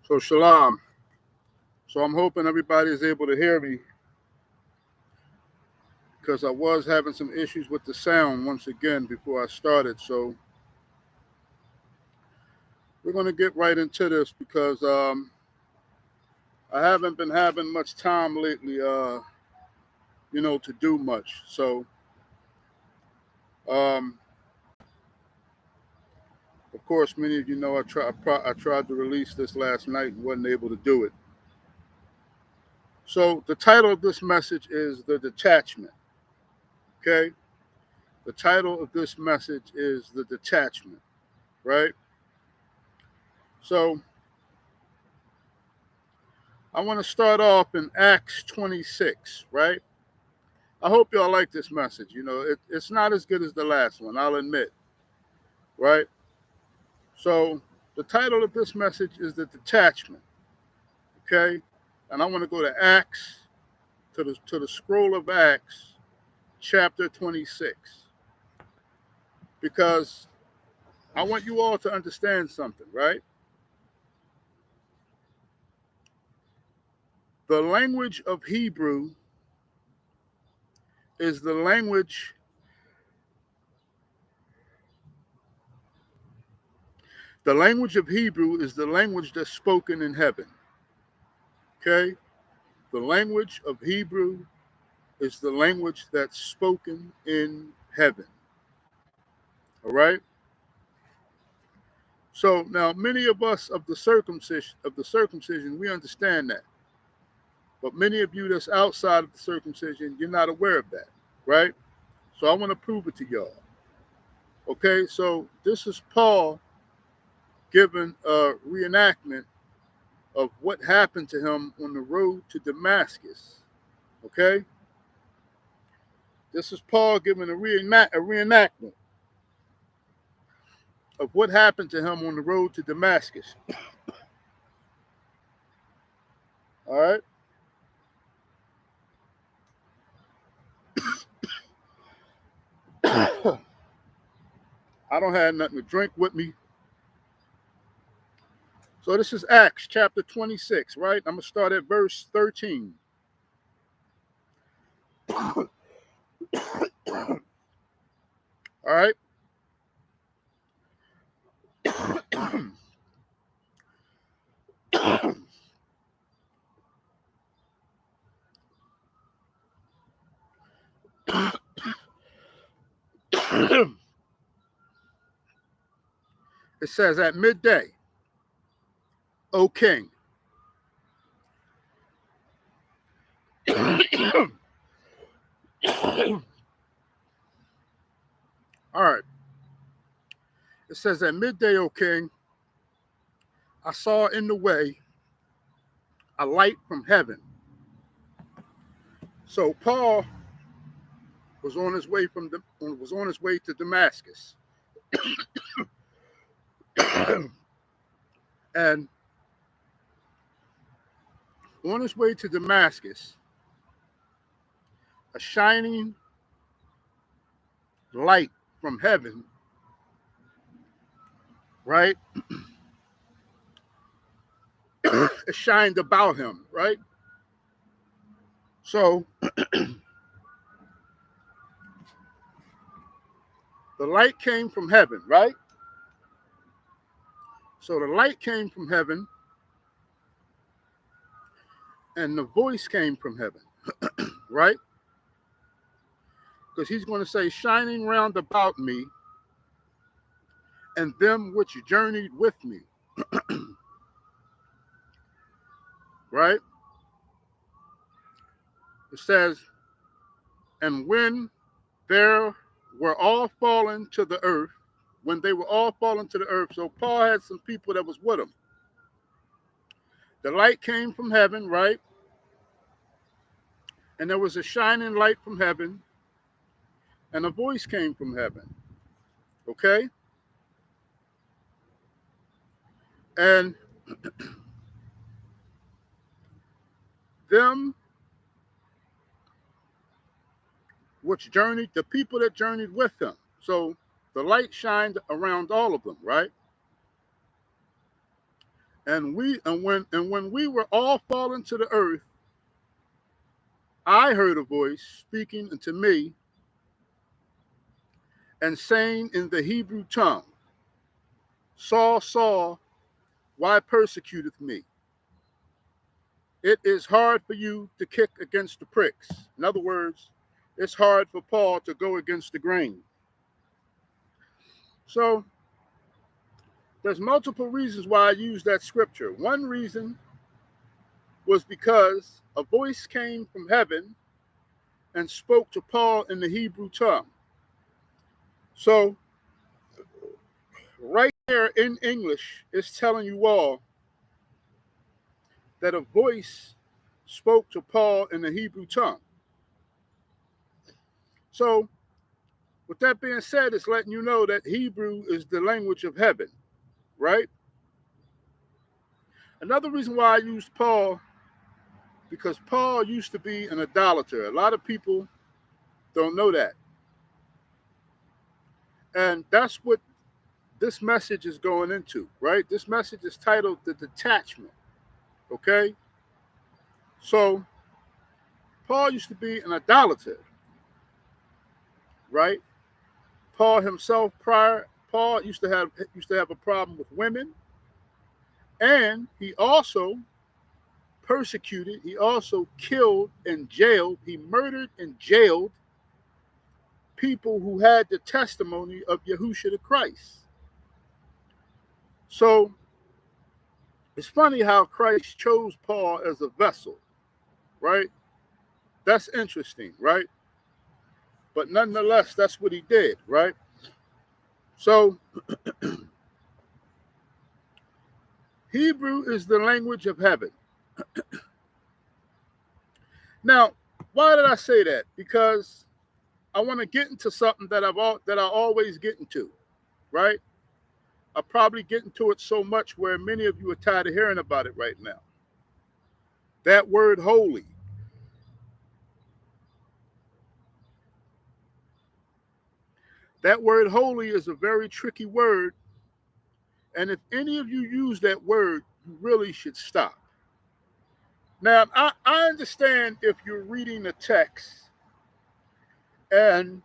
So shalom. So I'm hoping everybody is able to hear me because I was having some issues with the sound once again before I started. So we're going to get right into this because I haven't been having much time lately, to do much. So um, of course, many of you know I tried to release this last night and wasn't able to do it. So the title of this message is The Detachment. Okay? The title of this message is The Detachment, right? So I want to start off in Acts 26, right? I hope y'all like this message. It's not as good as the last one, I'll admit, right? So the title of this message is The Detachment, okay? And I want to go to Acts, to the scroll of Acts, chapter 26, because I want you all to understand something, right? The language of Hebrew is the language the language of Hebrew is the language that's spoken in heaven. Okay? The language of Hebrew is the language that's spoken in heaven. All right? So now many of us of the circumcision, we understand that. But many of you that's outside of the circumcision, you're not aware of that, right? So I want to prove it to y'all. Okay, so this is Paul giving a reenactment of what happened to him on the road to Damascus. Okay? This is Paul giving a reenactment of what happened to him on the road to Damascus. All right? I don't have nothing to drink with me. So this is Acts chapter 26, right? I'm going to start at verse 13. All right? It says, at midday, O king. All right. It says, at midday, O king, I saw in the way a light from heaven. So Paul was on his way to Damascus. And on his way to Damascus, a shining light from heaven, right? It shined about him, right? So the light came from heaven, right? So the light came from heaven and the voice came from heaven, right? Because he's going to say, shining round about me and them which journeyed with me, right? It says, and when there were all fallen to the earth, when they were all fallen to the earth, so Paul had some people that was with him. The light came from heaven, right? And there was a shining light from heaven, and a voice came from heaven, okay? And them which journeyed, the people that journeyed with him. So the light shined around all of them, right? when we were all fallen to the earth, I heard a voice speaking unto me and saying in the Hebrew tongue, Saul, Saul, why persecuteth me? It is hard for you to kick against the pricks. In other words, it's hard for Paul to go against the grain. So there's multiple reasons why I use that scripture. One reason was because a voice came from heaven and spoke to Paul in the Hebrew tongue. So right there in English, it's telling you all that a voice spoke to Paul in the Hebrew tongue. So with that being said, it's letting you know that Hebrew is the language of heaven, right? Another reason why I used Paul, because Paul used to be an idolater. A lot of people don't know that. And that's what this message is going into, right? This message is titled The Detachment, okay? So Paul used to be an idolater, right? Paul himself Paul used to have a problem with women, and he also persecuted, he also killed and jailed, he murdered and jailed people who had the testimony of Yahushua the Christ. So it's funny how Christ chose Paul as a vessel, right? That's interesting, right? But nonetheless, that's what he did, right? So Hebrew is the language of heaven. Now, why did I say that? Because I want to get into something that I always get into, right? I probably get into it so much where many of you are tired of hearing about it right now. That word holy. That word holy is a very tricky word. And if any of you use that word, you really should stop. Now, I understand if you're reading a text and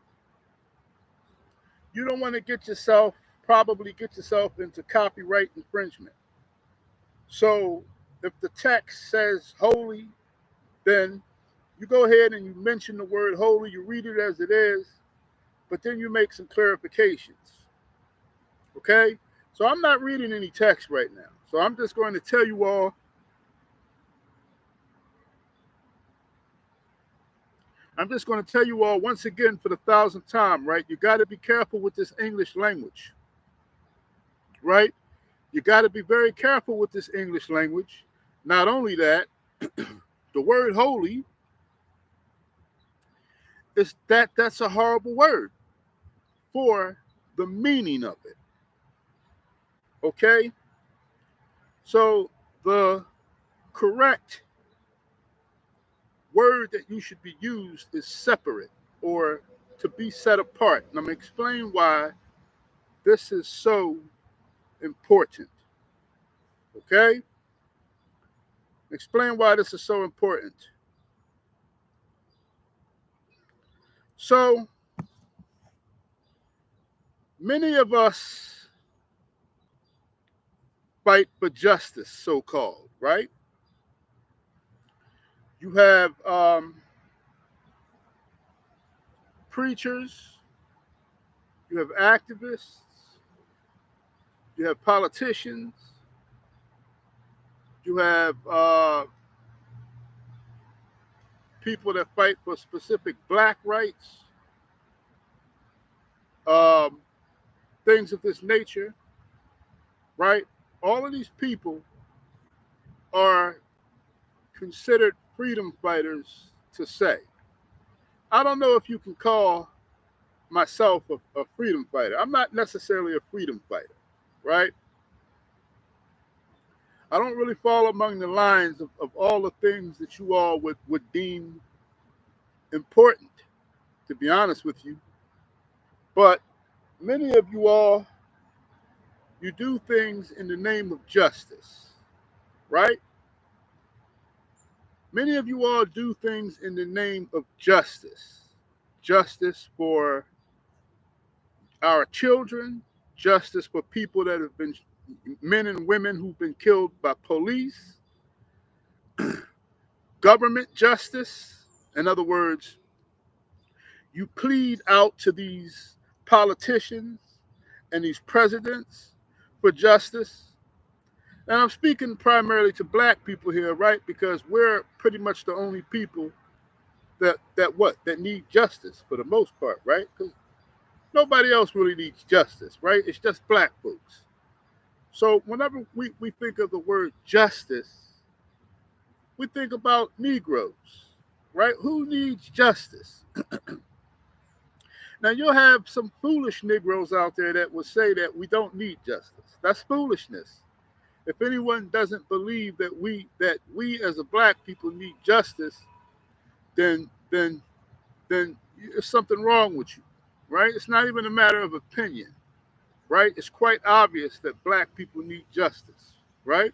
you don't want to probably get yourself into copyright infringement. So if the text says holy, then you go ahead and you mention the word holy, you read it as it is, but then you make some clarifications. Okay? So I'm not reading any text right now. So I'm just going to tell you all, once again for the 1,000th time, right? You got to be careful with this English language, right? You got to be very careful with this English language. Not only that, the word holy that's a horrible word for the meaning of it. Okay? So the correct word that you should be used is separate or to be set apart. And I'm going to explain why this is so important. Okay? Explain why this is so important. So many of us fight for justice, so called, right? You have preachers, you have activists, you have politicians, you have people that fight for specific black rights, um, things of this nature, right? All of these people are considered freedom fighters to say. I don't know if you can call myself a freedom fighter. I'm not necessarily a freedom fighter, right? I don't really fall among the lines of all the things that you all would deem important, to be honest with you. But many of you all, you do things in the name of justice. right? Many of you all do things in the name of justice. Justice for our children, justice for people that have been, men and women who've been killed by police, government justice. In other words, you plead out to these politicians and these presidents for justice. And I'm speaking primarily to black people here, right? Because we're pretty much the only people that need justice for the most part, right? Because nobody else really needs justice, right? It's just black folks. So whenever we think of the word justice, we think about Negroes, right? Who needs justice? Now you'll have some foolish Negroes out there that will say that we don't need justice. That's foolishness. If anyone doesn't believe that we as a black people need justice, then there's something wrong with you, right? It's not even a matter of opinion, right? It's quite obvious that black people need justice, right?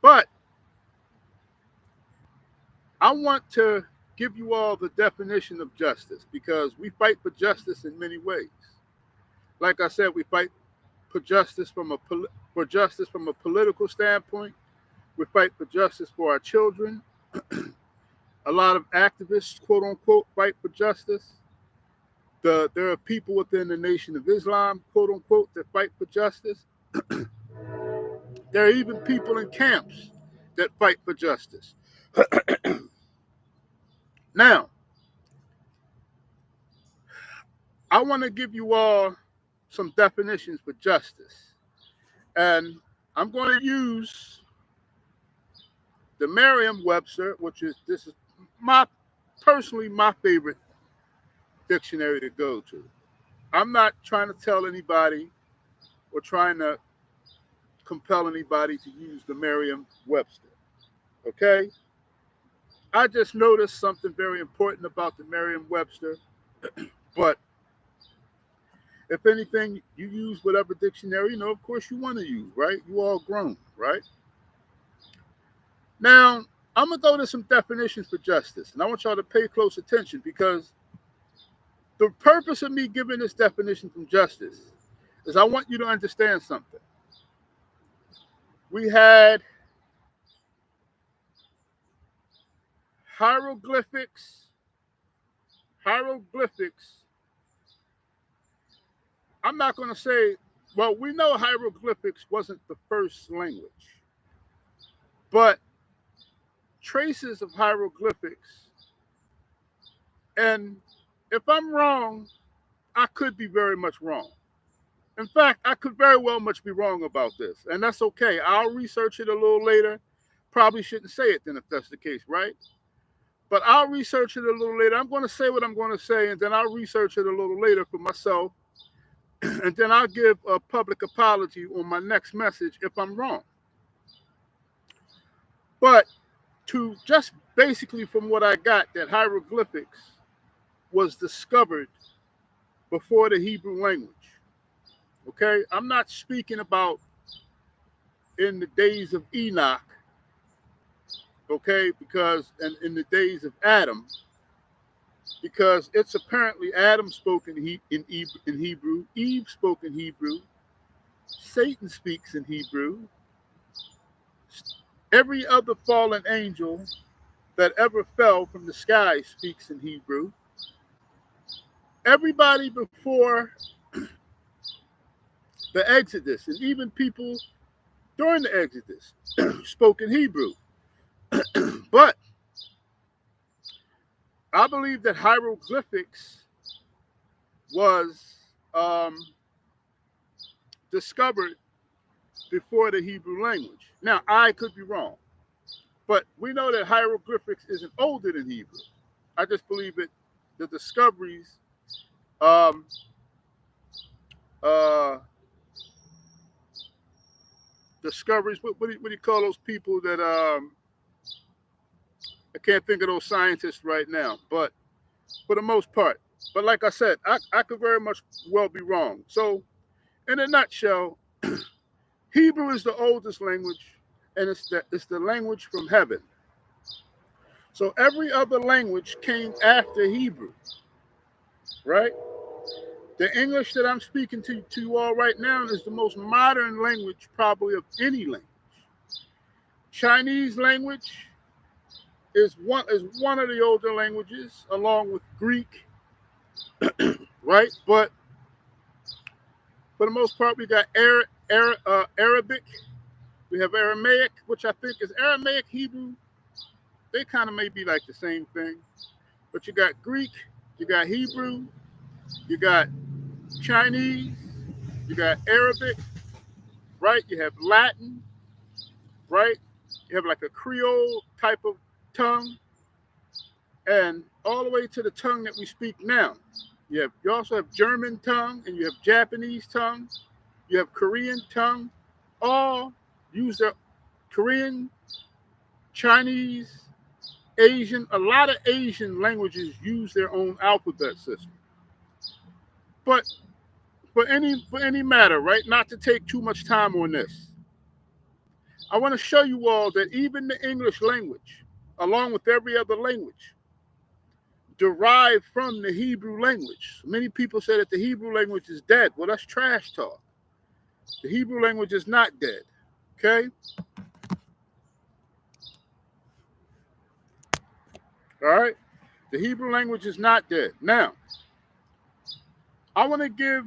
But I want to give you all the definition of justice because we fight for justice in many ways. Like I said, we fight for justice from a political standpoint. We fight for justice for our children. A lot of activists, quote unquote, fight for justice. There are people within the Nation of Islam, quote unquote, that fight for justice. There are even people in camps that fight for justice. Now, I want to give you all some definitions for justice. And I'm going to use the Merriam-Webster, this is my personally my favorite dictionary to go to. I'm not trying to tell anybody or trying to compel anybody to use the Merriam-Webster. Okay? I just noticed something very important about the Merriam-Webster, but if anything, you use whatever dictionary, of course you want to use, right? You all grown, right? Now, I'm going to go to some definitions for justice, and I want y'all to pay close attention because the purpose of me giving this definition from justice is I want you to understand something. We had hieroglyphics. I'm not going to say, well, we know hieroglyphics wasn't the first language, but traces of hieroglyphics, and if I'm wrong, I could be very much wrong. In fact, I could very well much be wrong about this, and that's okay. I'll research it a little later. Probably shouldn't say it then if that's the case, right? But I'll research it a little later. I'm going to say what I'm going to say, and then I'll research it a little later for myself, and then I'll give a public apology on my next message if I'm wrong. But to just basically from what I got, that hieroglyphics was discovered before the Hebrew language. Okay, I'm not speaking about in the days of Enoch, okay, because and in the days of Adam, because it's apparently Adam spoke in Hebrew, Eve spoke in Hebrew, Satan speaks in Hebrew, every other fallen angel that ever fell from the sky speaks in Hebrew. Everybody before the Exodus, and even people during the Exodus, spoke in Hebrew. But I believe that hieroglyphics was discovered before the Hebrew language. Now, I could be wrong, but we know that hieroglyphics isn't older than Hebrew. I just believe it. The discoveries, um, uh, what do you call those people that I can't think of those scientists right now, but for the most part. But like I said, I could very much well be wrong. So, in a nutshell, Hebrew is the oldest language. and it's the language from heaven. So every other language came after Hebrew, right? The English that I'm speaking to you all right now is the most modern language probably of any language. Chinese language is one of the older languages, along with Greek, right? But for the most part, we got Arabic. We have Aramaic, which I think is Aramaic, Hebrew. They kind of may be like the same thing. But you got Greek, you got Hebrew, you got Chinese, you got Arabic, right? You have Latin, right? You have like a Creole type of tongue, and all the way to the tongue that we speak now. You also have German tongue, and you have Japanese tongue, you have Korean tongue. All use their Korean, Chinese, Asian. A lot of Asian languages use their own alphabet system. But for any matter, right? Not to take too much time on this, I want to show you all that even the English language, along with every other language, derived from the Hebrew language. Many people say that the Hebrew language is dead. Well, that's trash talk. The Hebrew language is not dead. Okay? All right? The Hebrew language is not dead. Now, I want to give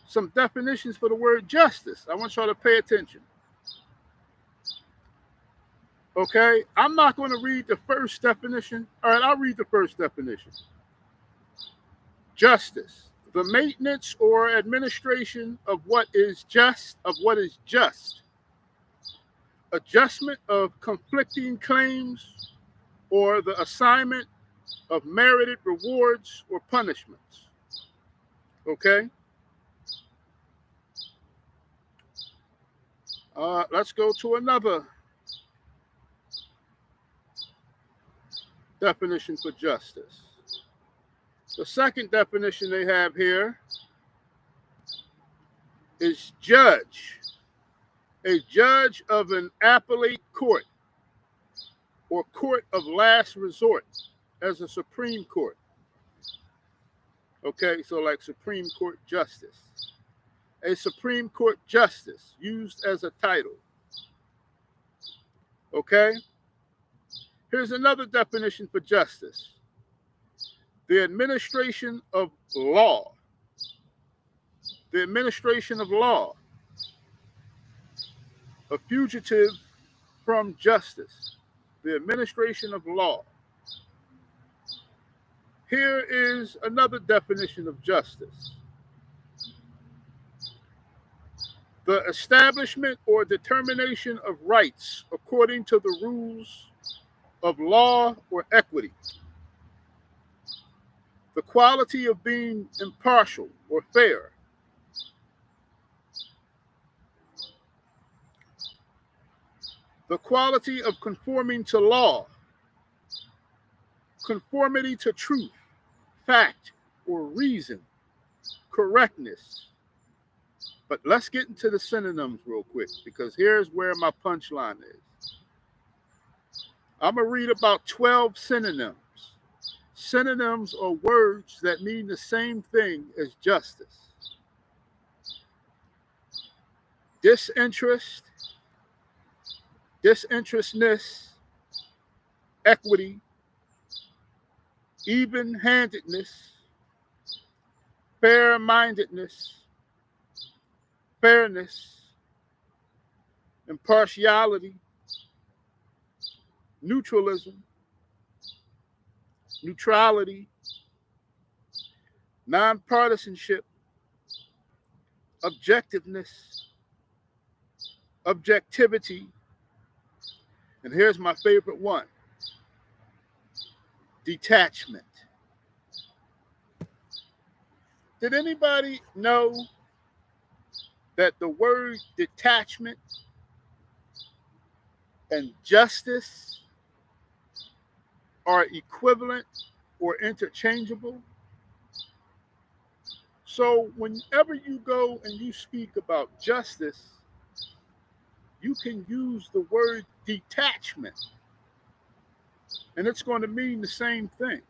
some definitions for the word justice. I want y'all to pay attention. Okay? I'm not going to read the first definition. All right, I'll read the first definition. Justice, the maintenance or administration of what is just, adjustment of conflicting claims, or the assignment of merited rewards or punishments. Okay? Let's go to another definition for justice. The second definition they have here is judge, a judge of an appellate court or court of last resort, as a Supreme Court. Okay, so like Supreme Court justice. A Supreme Court justice used as a title. Okay? Here's another definition for justice: the administration of law. The administration of law. A fugitive from justice. The administration of law. Here is another definition of justice: the establishment or determination of rights according to the rules of law or equity. The quality of being impartial or fair. The quality of conforming to law. Conformity to truth, fact, or reason. Correctness. But let's get into the synonyms real quick, because here's where my punchline is. I'm going to read about 12 synonyms. Synonyms are words that mean the same thing as justice. Disinterest, disinterestness, equity, even-handedness, fair-mindedness, fairness, impartiality, neutralism, neutrality, nonpartisanship, objectiveness, objectivity, and here's my favorite one: detachment. Did anybody know that the word detachment and justice are equivalent or interchangeable? So whenever you go and you speak about justice, you can use the word detachment, and it's going to mean the same thing.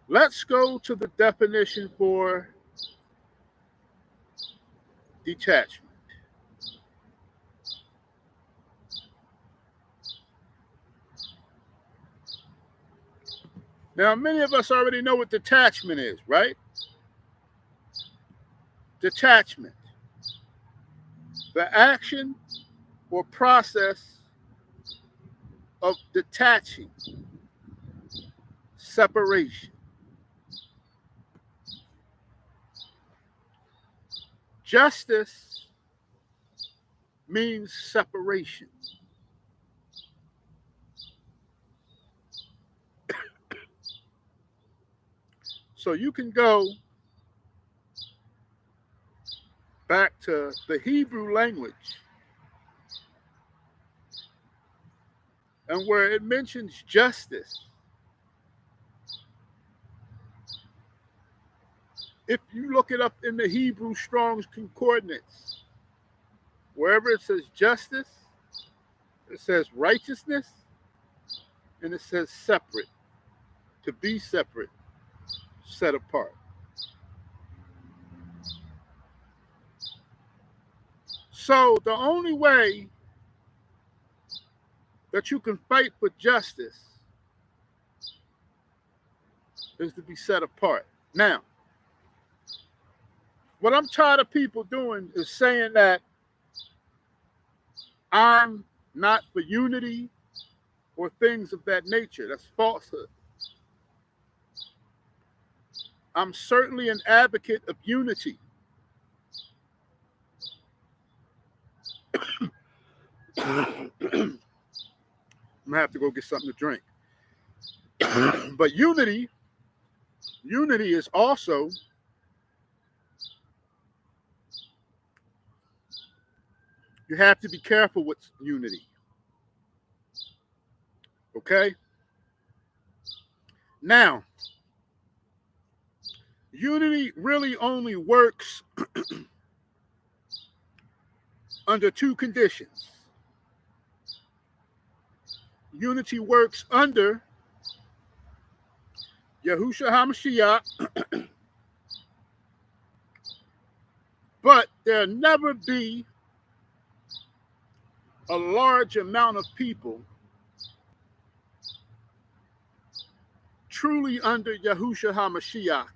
Let's go to the definition for detachment. Now, many of us already know what detachment is, right? Detachment, the action or process of detaching, separation. Justice means separation. So you can go back to the Hebrew language, and where it mentions justice, if you look it up in the Hebrew Strong's Concordance, wherever it says justice, it says righteousness, and it says separate, to be separate, set apart. So the only way that you can fight for justice is to be set apart. Now, what I'm tired of people doing is saying that I'm not for unity or things of that nature. That's falsehood. I'm certainly an advocate of unity. I'm gonna have to go get something to drink. But unity is also, you have to be careful with unity. Okay? Now, unity really only works under two conditions. Unity works under Yahushua HaMashiach, but there'll never be a large amount of people truly under Yahushua HaMashiach.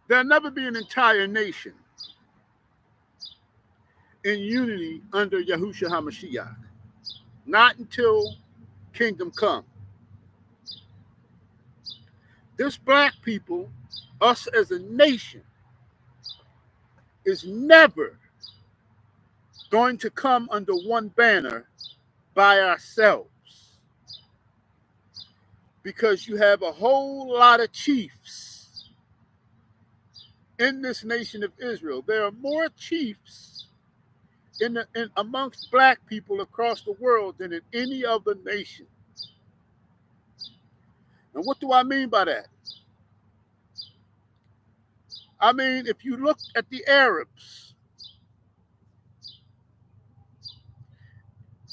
There'll never be an entire nation in unity under Yahushua HaMashiach. Not until kingdom come. This black people, us as a nation, is never going to come under one banner by ourselves, because you have a whole lot of chiefs in this nation of Israel. There are more chiefs in amongst black people across the world than in any other nation. And what do I mean by that? I mean, if you look at the Arabs,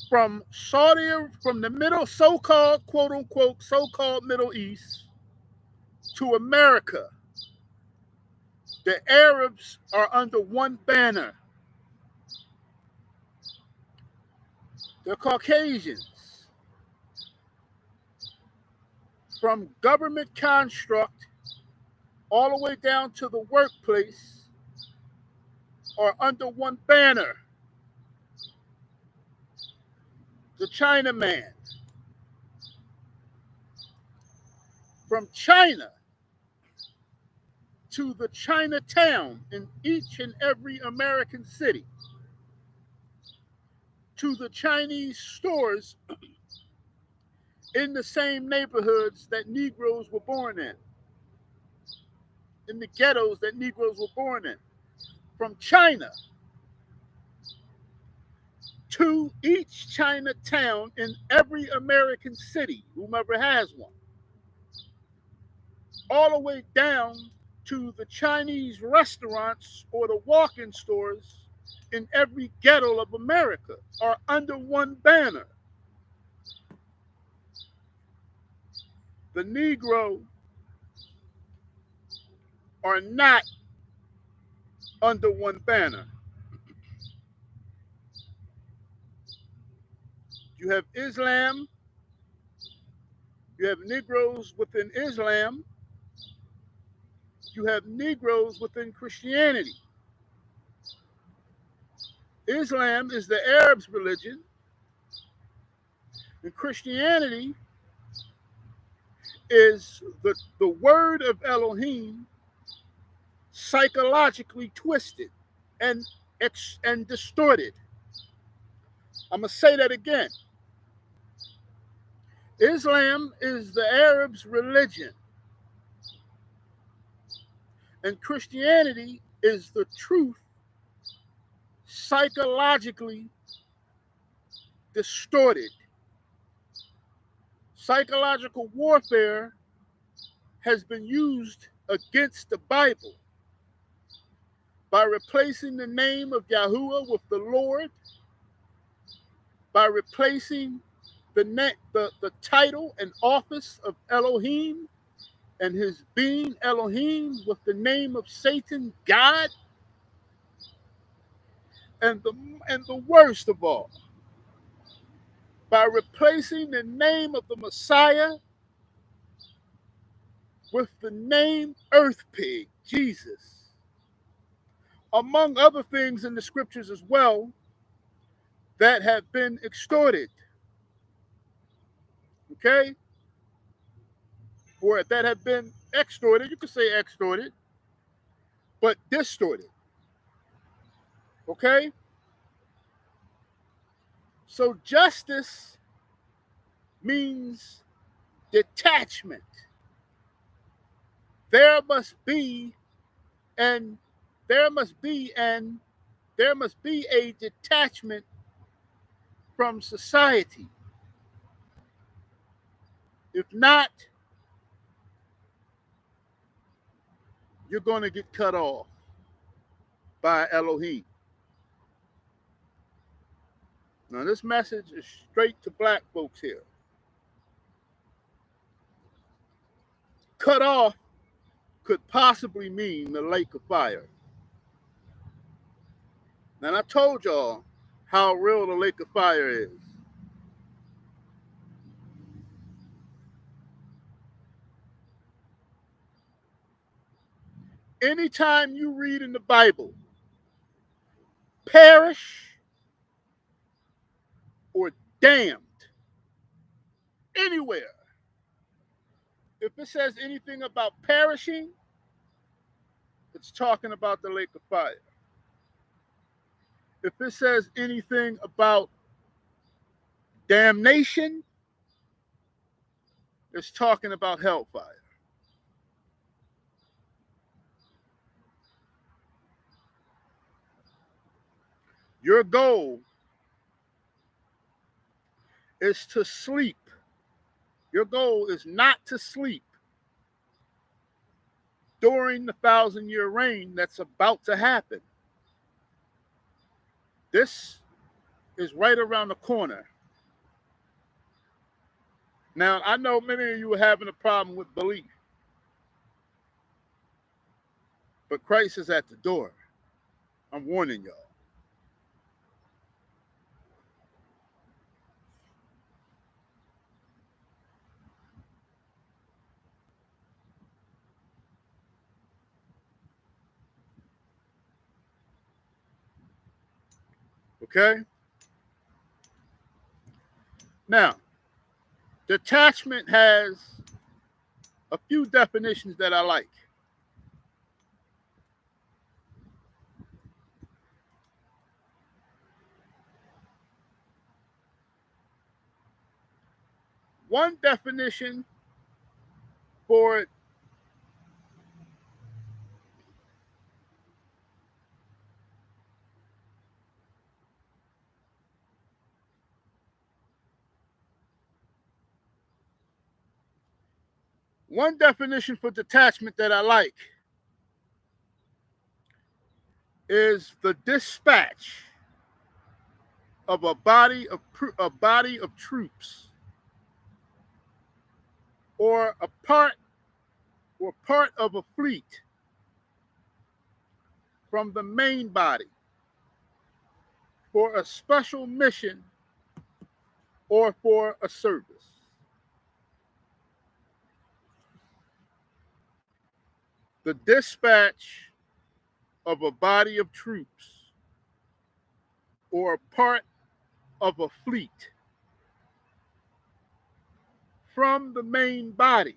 from from the middle, so-called, quote unquote, so-called Middle East to America, the Arabs are under one banner. They're Caucasians. From government construct all the way down to the workplace are under one banner. The Chinaman. From China to the Chinatown in each and every American city, to the Chinese stores in the same neighborhoods that Negroes were born in the ghettos that Negroes were born in. From China to each Chinatown in every American city, whomever has one, all the way down to the Chinese restaurants or the walk-in stores in every ghetto of America are under one banner. The Negro are not under one banner. You have Islam, you have Negroes within Islam, you have Negroes within Christianity. Islam is the Arabs' religion, and Christianity is the word of Elohim psychologically twisted and and distorted. I'm going to say that again. Islam is the Arabs' religion, and Christianity is the truth psychologically distorted. Psychological warfare has been used against the Bible by replacing the name of Yahuwah with the Lord, by replacing the title and office of Elohim and his being Elohim with the name of Satan, God, and the worst of all, by replacing the name of the Messiah with the name Earth Pig, Jesus, among other things in the scriptures as well that have been extorted, okay? Or that have been extorted, you could say extorted, but distorted, okay? So justice means detachment. There must be and there must be and there must be a detachment from society. If not, you're going to get cut off by Elohim. Now, this message is straight to black folks here. Cut off could possibly mean the lake of fire. Now, I told y'all how real the lake of fire is. Anytime you read in the Bible, perish or damned, anywhere, if it says anything about perishing, it's talking about the lake of fire. If it says anything about damnation, it's talking about hellfire. Your goal is to sleep. Your goal is not to sleep during the 1,000-year reign that's about to happen. This is right around the corner. Now, I know many of you are having a problem with belief, but Christ is at the door. I'm warning y'all. Okay? Now, detachment has a few definitions that I like. One definition for it one definition for detachment that I like is the dispatch of a body of troops or part of a fleet from the main body for a special mission or for a service. The dispatch of a body of troops or part of a fleet from the main body.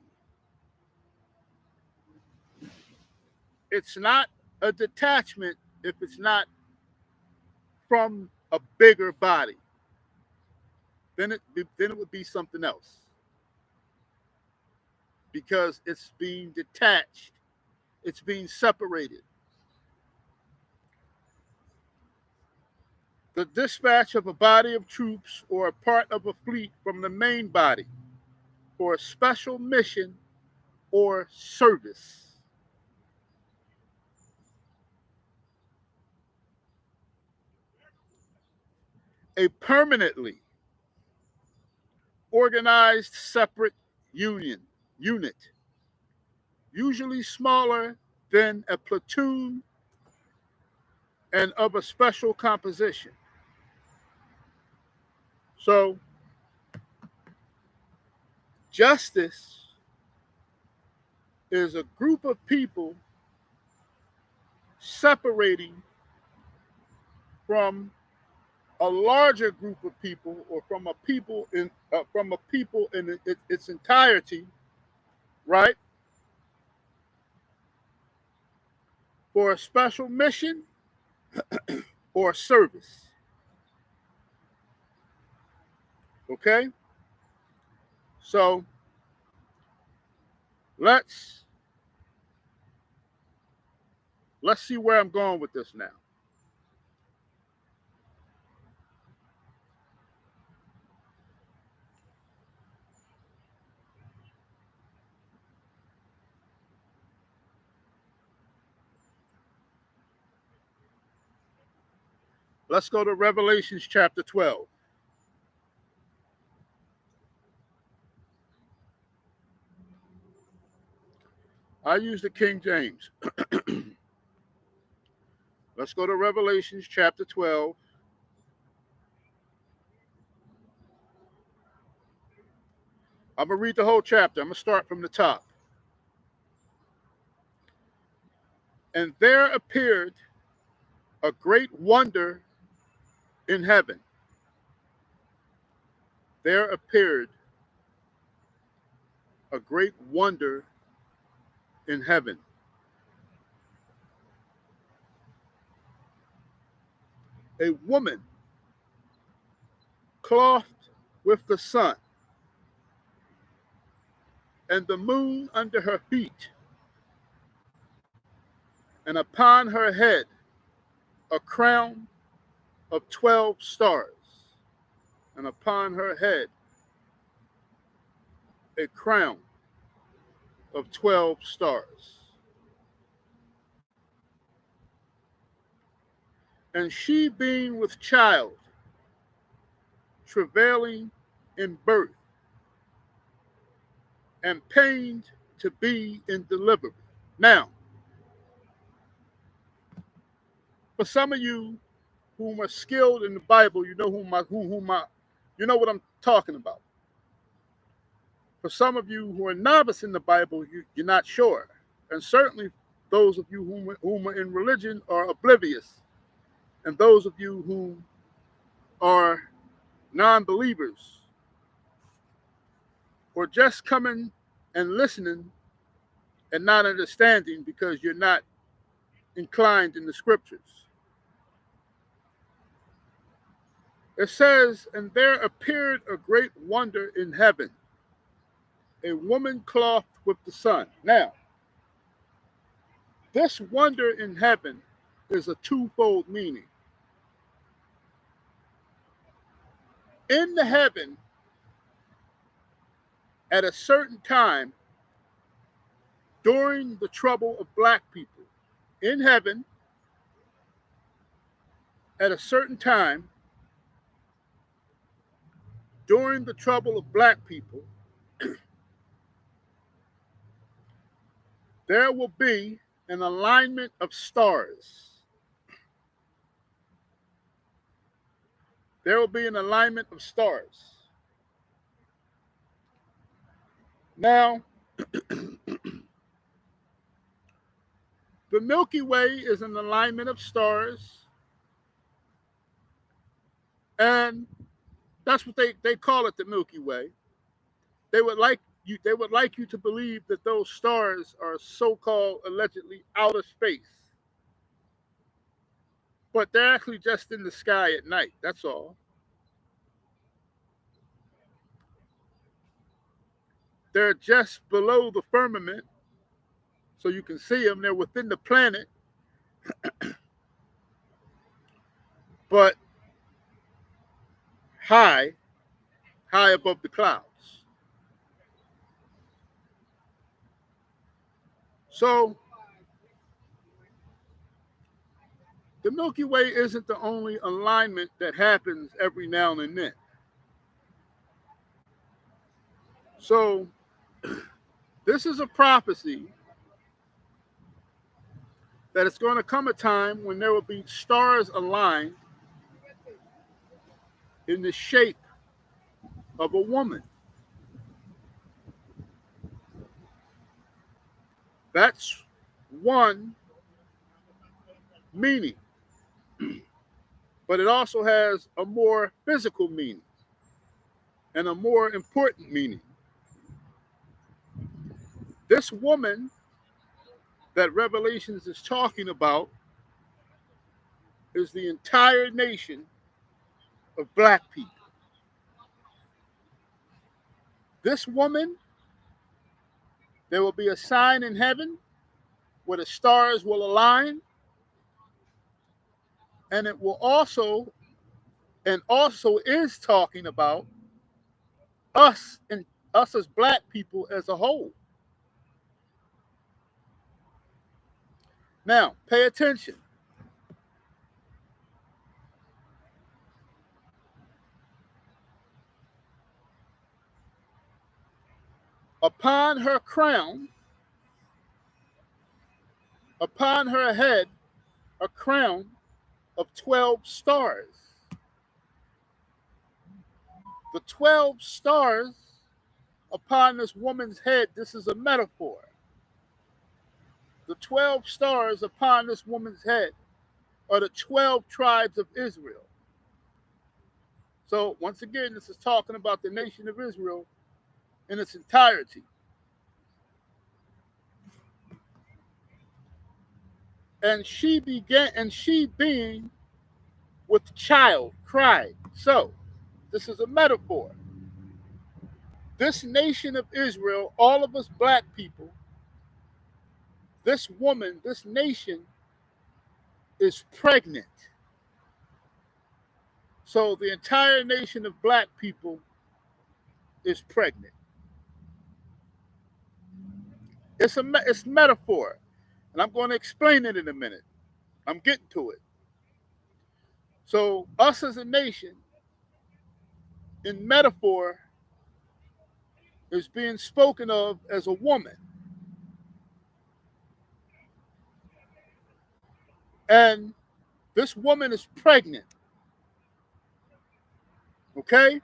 It's not a detachment if it's not from a bigger body. Then it would be something else because it's being detached, it's being separated. The dispatch of a body of troops or a part of a fleet from the main body for a special mission or service. A permanently organized separate unit, usually smaller than a platoon and of a special composition. So, justice is a group of people separating from a larger group of people or from a people in its entirety, right? For a special mission or service. Okay? So let's see where I'm going with this now. Let's go to Revelations chapter 12. I use the King James. Let's go to Revelations chapter 12. I'm going to read the whole chapter. I'm going to start from the top. And there appeared a great wonder in heaven. There appeared a great wonder in heaven. A woman clothed with the sun, and the moon under her feet, and upon her head a crown of 12 stars, and upon her head a crown of 12 stars. And she being with child, travailing in birth, and pained to be in delivery. Now, for some of you whom are skilled in the Bible, you know you know what I'm talking about. For some of you who are novice in the Bible, you're not sure. And certainly those of you whom are in religion are oblivious. And those of you who are non-believers or just coming and listening and not understanding because you're not inclined in the scriptures. It says, and there appeared a great wonder in heaven, a woman clothed with the sun. Now, this wonder in heaven is a twofold meaning. In the heaven, at a certain time, during the trouble of black people, in heaven, at a certain time during the trouble of black people, there will be an alignment of stars. There will be an alignment of stars. Now, the Milky Way is an alignment of stars, and that's what they call it, the Milky Way. They would like you to believe that those stars are so-called allegedly outer space, but they're actually just in the sky at night. That's all. They're just below the firmament, so you can see them. They're within the planet, but high, high above the clouds. So the Milky Way isn't the only alignment that happens every now and then. So this is a prophecy that it's going to come a time when there will be stars aligned in the shape of a woman. That's one meaning, but it also has a more physical meaning and a more important meaning. This woman that Revelations is talking about is the entire nation of black people. This woman, there will be a sign in heaven where the stars will align, and it will also is talking about us and us as black people as a whole. Now, pay attention. Upon her crown, upon her head, a crown of 12 stars. The 12 stars upon this woman's head, this is a metaphor. The 12 stars upon this woman's head are the 12 tribes of Israel. So, once again, this is talking about the nation of Israel in its entirety. And she being with child cried. So, this is a metaphor. This nation of Israel, all of us black people, this woman, this nation is pregnant. So the entire nation of black people is pregnant. It's metaphor, and I'm going to explain it in a minute. I'm getting to it. So us as a nation, in metaphor, is being spoken of as a woman. And this woman is pregnant. Okay?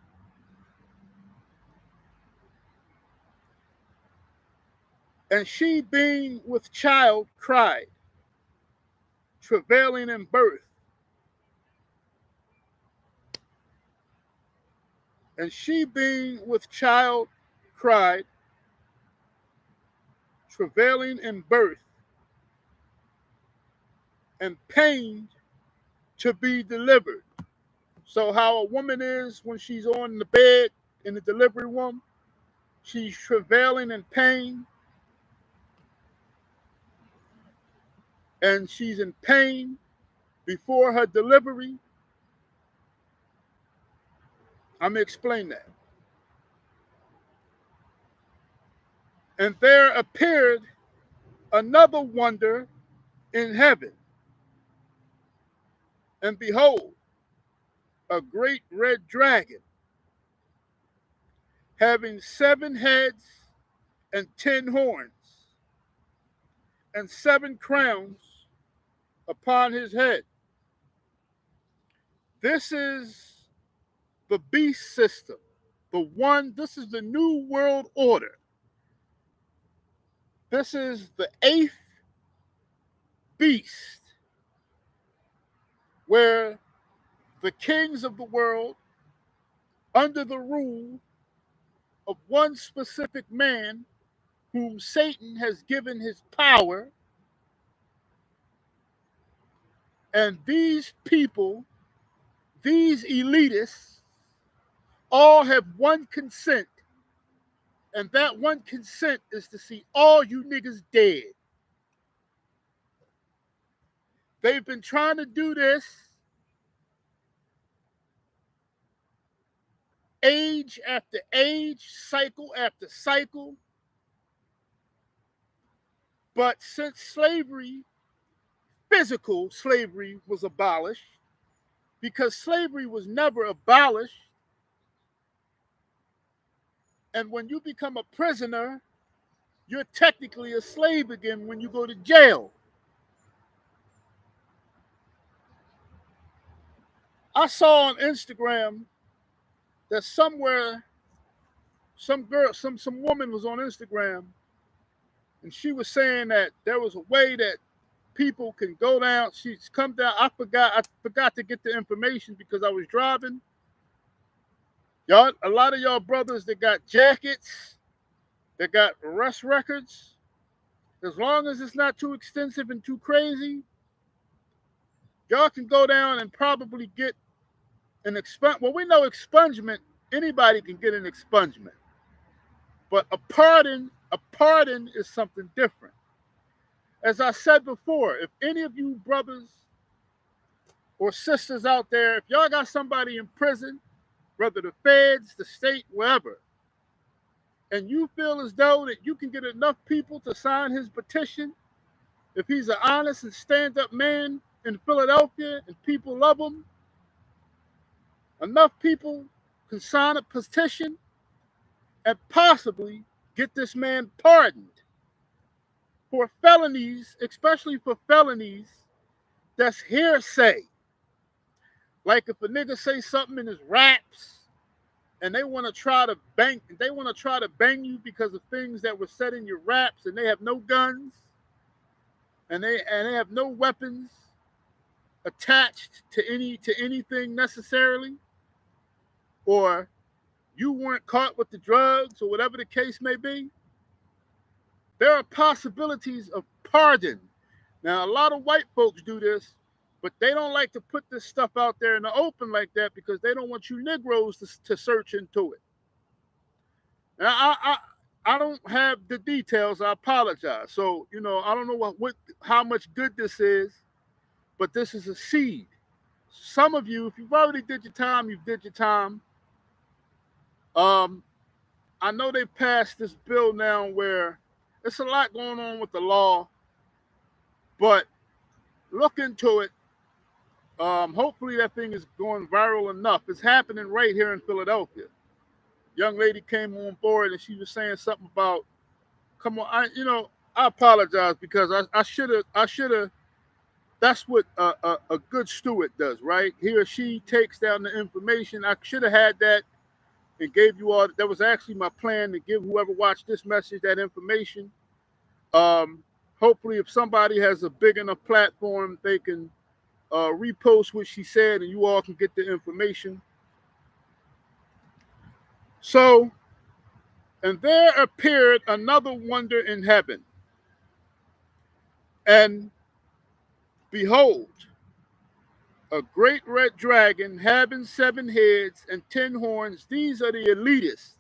And she being with child cried, travailing in birth. And she being with child cried, travailing in birth, and pained to be delivered. So how a woman is when she's on the bed in the delivery room, she's travailing in pain, and she's in pain before her delivery. I'm going to explain that. And there appeared another wonder in heaven. And behold, a great red dragon, having 7 heads and 10 horns, and 7 crowns upon his head. This is the beast system. This is the new world order. This is the 8th beast, where the kings of the world, under the rule of one specific man whom Satan has given his power, and these people, these elitists, all have one consent, and that one consent is to see all you niggas dead. They've been trying to do this age after age, cycle after cycle. But since slavery, physical slavery, was abolished, because slavery was never abolished, and when you become a prisoner, you're technically a slave again when you go to jail. I saw on Instagram that somewhere some woman was on Instagram, and she was saying that there was a way that people can go down. She's come down. I forgot to get the information because I was driving. Y'all, a lot of y'all brothers that got jackets, that got arrest records, as long as it's not too extensive and too crazy, y'all can go down and probably get an expungement. Well, we know expungement, anybody can get an expungement. But a pardon is something different. As I said before, if any of you brothers or sisters out there, if y'all got somebody in prison, whether the feds, the state, wherever, and you feel as though that you can get enough people to sign his petition, if he's an honest and stand-up man in Philadelphia and people love him, enough people can sign a petition and possibly get this man pardoned for felonies, especially for felonies that's hearsay. Like if a nigga say something in his raps and they want to try to bang you because of things that were said in your raps, and they have no guns and they have no weapons attached to anything necessarily, or you weren't caught with the drugs or whatever the case may be, there are possibilities of pardon. Now, a lot of white folks do this, but they don't like to put this stuff out there in the open like that because they don't want you Negroes to search into it. Now, I don't have the details. I apologize. So, I don't know how much good this is, but this is a seed. Some of you, if you've already did your time, you've did your time. I know they passed this bill now where it's a lot going on with the law, but look into it. Hopefully that thing is going viral enough. It's happening right here in Philadelphia. Young lady came on board and she was saying something about, come on, I apologize because I should have. That's what a good steward does, right? He or she takes down the information. I should have had that and gave you all. That was actually my plan, to give whoever watched this message that information. Hopefully, if somebody has a big enough platform, they can repost what she said, and you all can get the information. So, and there appeared another wonder in heaven, and behold, a great red dragon having 7 heads and 10 horns. These are the elitists,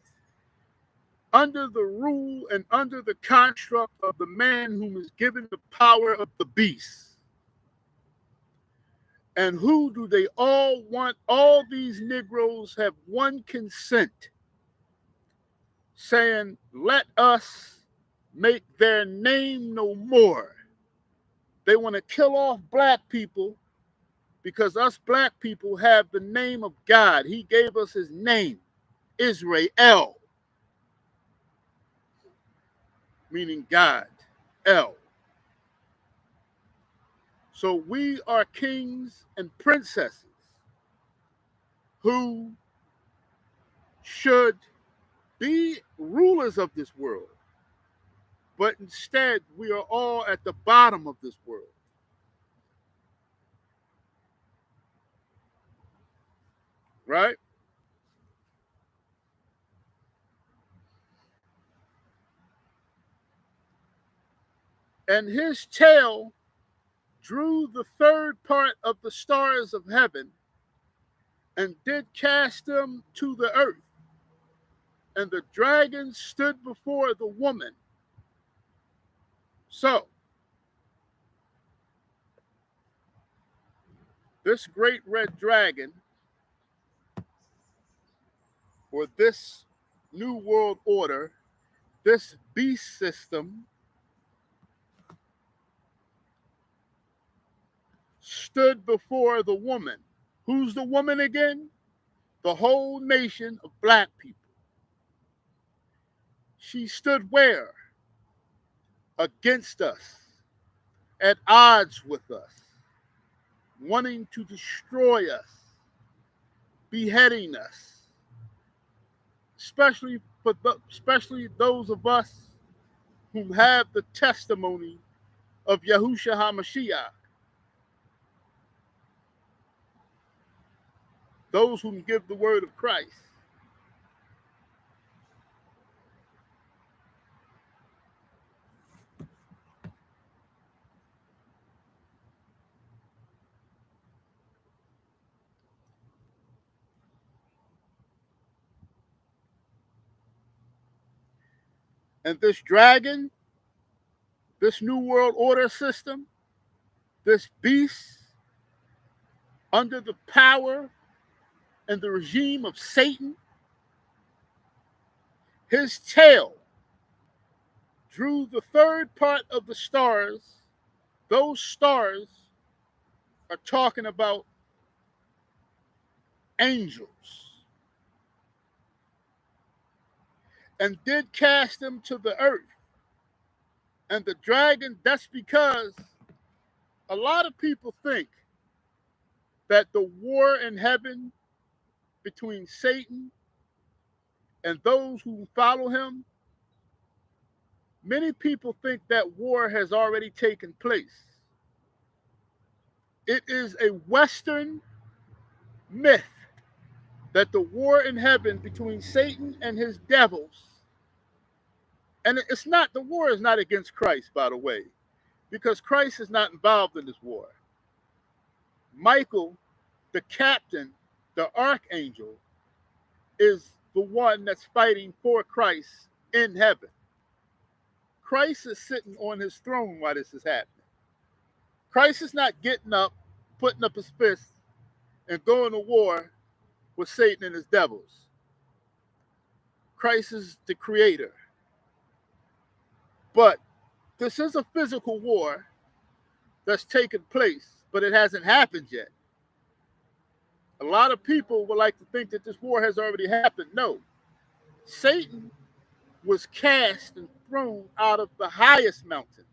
under the rule and under the construct of the man whom is given the power of the beast. And who do they all want? All these Negroes have one consent, saying, let us make their name no more. They want to kill off black people Because us black people have the name of God. He gave us his name, Israel, meaning God, El. So we are kings and princesses who should be rulers of this world. But instead, we are all at the bottom of this world. Right? And his tail drew the third part of the stars of heaven and did cast them to the earth. And the dragon stood before the woman. So, this great red dragon, or this new world order, this beast system, stood before the woman. Who's the woman again? The whole nation of black people. She stood where? Against us, at odds with us, wanting to destroy us, beheading us, especially those of us who have the testimony of Yahushua HaMashiach, those who give the word of Christ. And this dragon, this new world order system, this beast under the power and the regime of Satan, his tail drew the third part of the stars. Those stars are talking about angels, and did cast them to the earth. And the dragon, that's because a lot of people think that the war in heaven between Satan and those who follow him, many people think that war has already taken place. It is a Western myth that the war in heaven between Satan and his devils, and it's not, the war is not against Christ, by the way, because Christ is not involved in this war. Michael, the captain, the archangel, is the one that's fighting for Christ in heaven. Christ is sitting on his throne while this is happening. Christ is not getting up, putting up his fist, and going to war with Satan and his devils. Christ is the creator. But this is a physical war that's taken place, but it hasn't happened yet. A lot of people would like to think that this war has already happened. No. Satan was cast and thrown out of the highest mountain.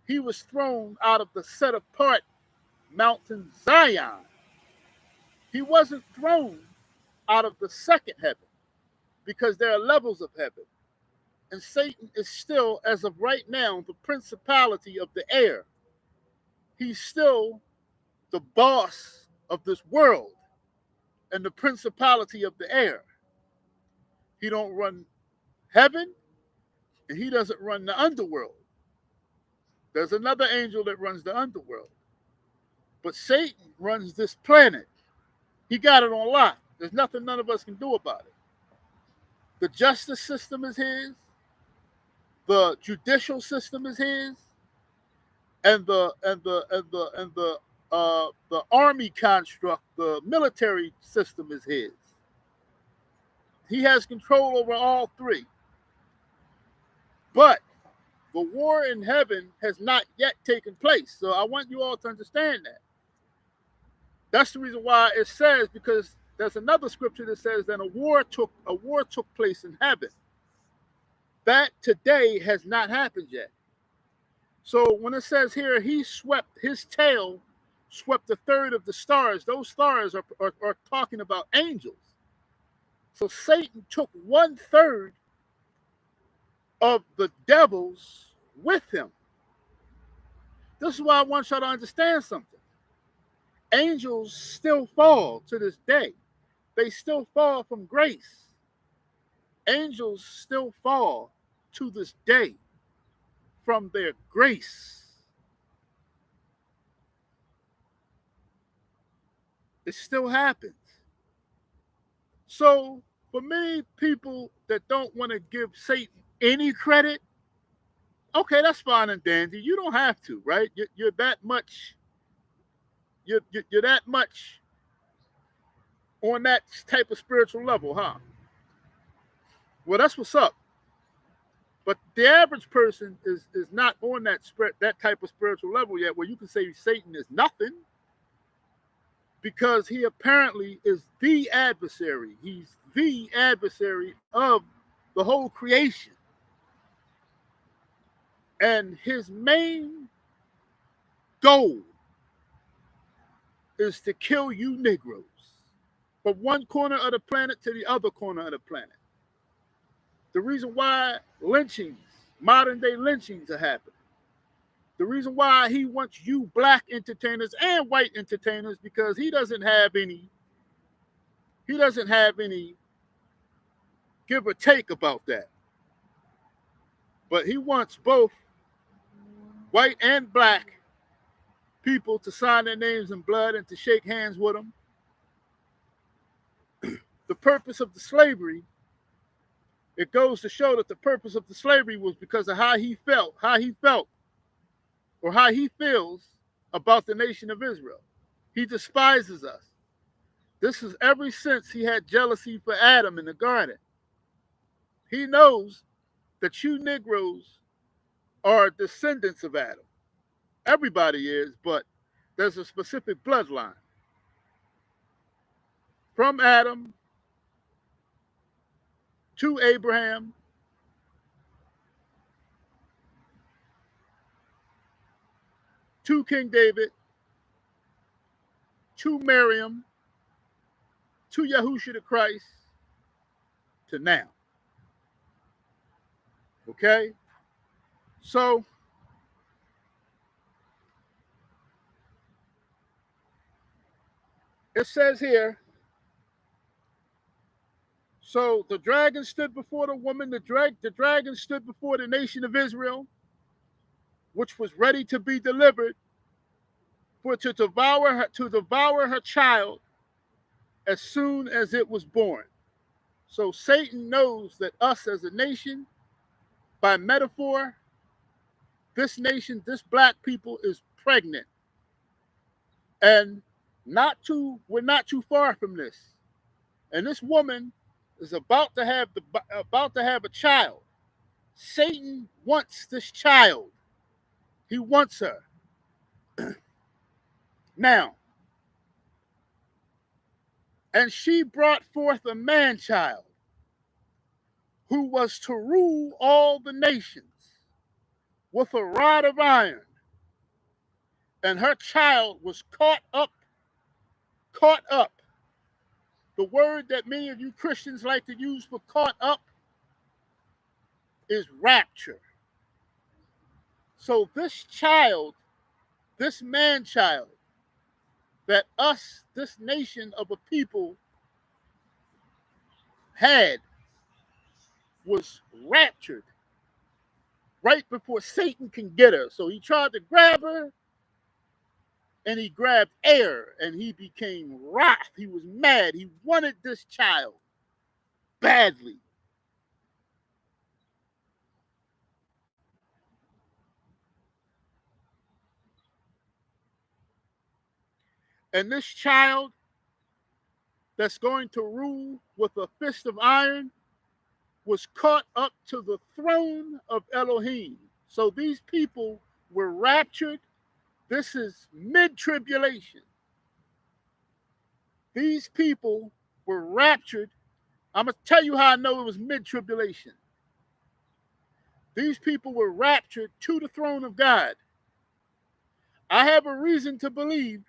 He was thrown out of the set apart mountain Zion. He wasn't thrown out of the second heaven, because there are levels of heaven. And Satan is still, as of right now, the principality of the air. He's still the boss of this world and the principality of the air. He don't run heaven, and he doesn't run the underworld. There's another angel that runs the underworld. But Satan runs this planet. He got it on lock. There's nothing none of us can do about it. The justice system is his. The judicial system is his. And the army construct, the military system is his. He has control over all three. But the war in heaven has not yet taken place. So I want you all to understand that. That's the reason why it says, because there's another scripture that says that a war took place in heaven. That today has not happened yet. So when it says here, he swept his tail, swept a third of the stars, those stars are talking about angels. So Satan took 1/3 of the devils with him. This is why I want y'all to understand something. Angels still fall to this day. They still fall from grace. Angels still fall to this day from their grace. It still happens. So for many people that don't want to give Satan any credit, okay, that's fine and dandy. You don't have to, right? You're that much. You're that much on that type of spiritual level, huh? Well, that's what's up. But the average person is not on that type of spiritual level yet, where you can say Satan is nothing, because he apparently is the adversary. He's the adversary of the whole creation. And his main goal is to kill you Negroes from one corner of the planet to the other corner of the planet. The reason why lynchings, modern day lynchings, are happening. The reason why he wants you black entertainers and white entertainers, because he doesn't have any give or take about that. But he wants both white and black people to sign their names in blood and to shake hands with them. The purpose of the slavery, it goes to show that the purpose of the slavery was because of how he felt, or how he feels about the nation of Israel. He despises us. This is ever since he had jealousy for Adam in the garden. He knows that you Negroes are descendants of Adam. Everybody is, but there's a specific bloodline. From Adam to Abraham to King David to Miriam to Yahushua the Christ to now. Okay? So it says here, so the dragon stood before the woman, the dragon stood before the nation of Israel, which was ready to be delivered, for to devour her child as soon as it was born. So Satan knows that us as a nation, by metaphor, this nation, this black people, is pregnant. And we're not too far from this. And this woman is about to have a child. Satan wants this child. He wants her. Now, and she brought forth a man child who was to rule all the nations with a rod of iron. And her child was caught up. The word that many of you Christians like to use for caught up is rapture. So this child, this man child, that us, this nation of a people, had, was raptured right before Satan can get her. So he tried to grab her, and he grabbed air, and he became wrath. He was mad. He wanted this child badly. And this child that's going to rule with a fist of iron was caught up to the throne of Elohim. So these people were raptured. This is mid-tribulation. These people were raptured. I'm going to tell you how I know it was mid-tribulation. These people were raptured to the throne of God. I have a reason to believe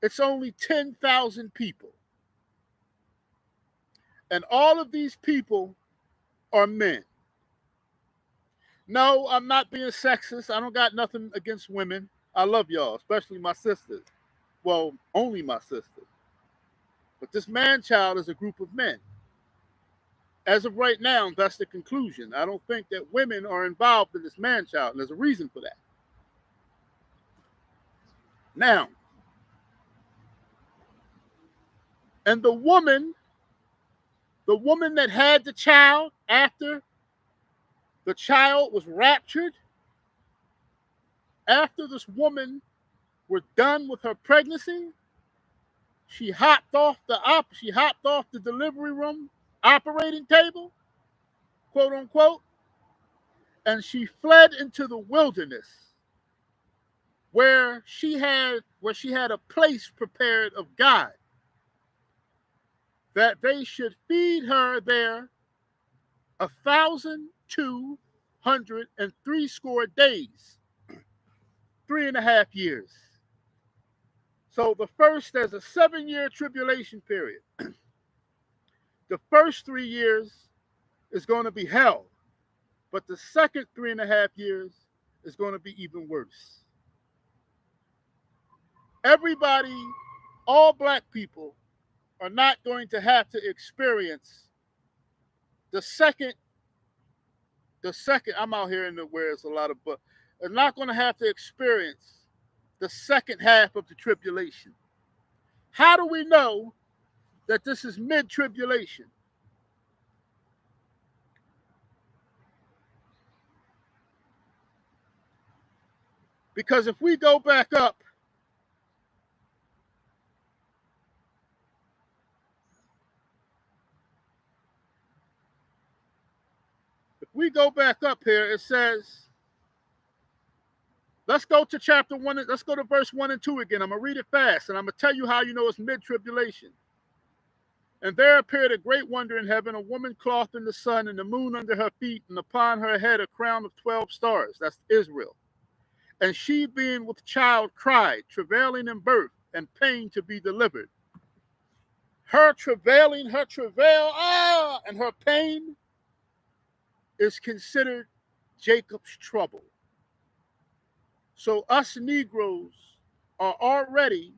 it's only 10,000 people. And all of these people are men. No, I'm not being sexist. I don't got nothing against women. I love y'all, especially my sisters. Well, only my sisters. But this man-child is a group of men. As of right now, that's the conclusion. I don't think that women are involved in this man-child, and there's a reason for that. Now, and the woman that had the child after the child was raptured, after this woman were done with her pregnancy, she hopped off the delivery room operating table, quote unquote, and she fled into the wilderness where she had a place prepared of God that they should feed her there 1,203 days, 3.5 years. So there's a 7-year tribulation period. The first 3 years is going to be hell, but the second 3.5 years is going to be even worse. Everybody, all black people, are not going to have to experience the second, I'm out here in the where it's a lot of, but they're not going to have to experience the second half of the tribulation. How do we know that this is mid-tribulation? Because if we go back up, here, it says, let's go to chapter 1, let's go to verse 1 and 2 again. I'm going to read it fast, and I'm going to tell you how you know it's mid-tribulation. And there appeared a great wonder in heaven, a woman clothed in the sun and the moon under her feet, and upon her head a crown of 12 stars. That's Israel. And she, being with child, cried, travailing in birth, and pain to be delivered. Her travail, and her pain is considered Jacob's trouble. So us Negroes are already,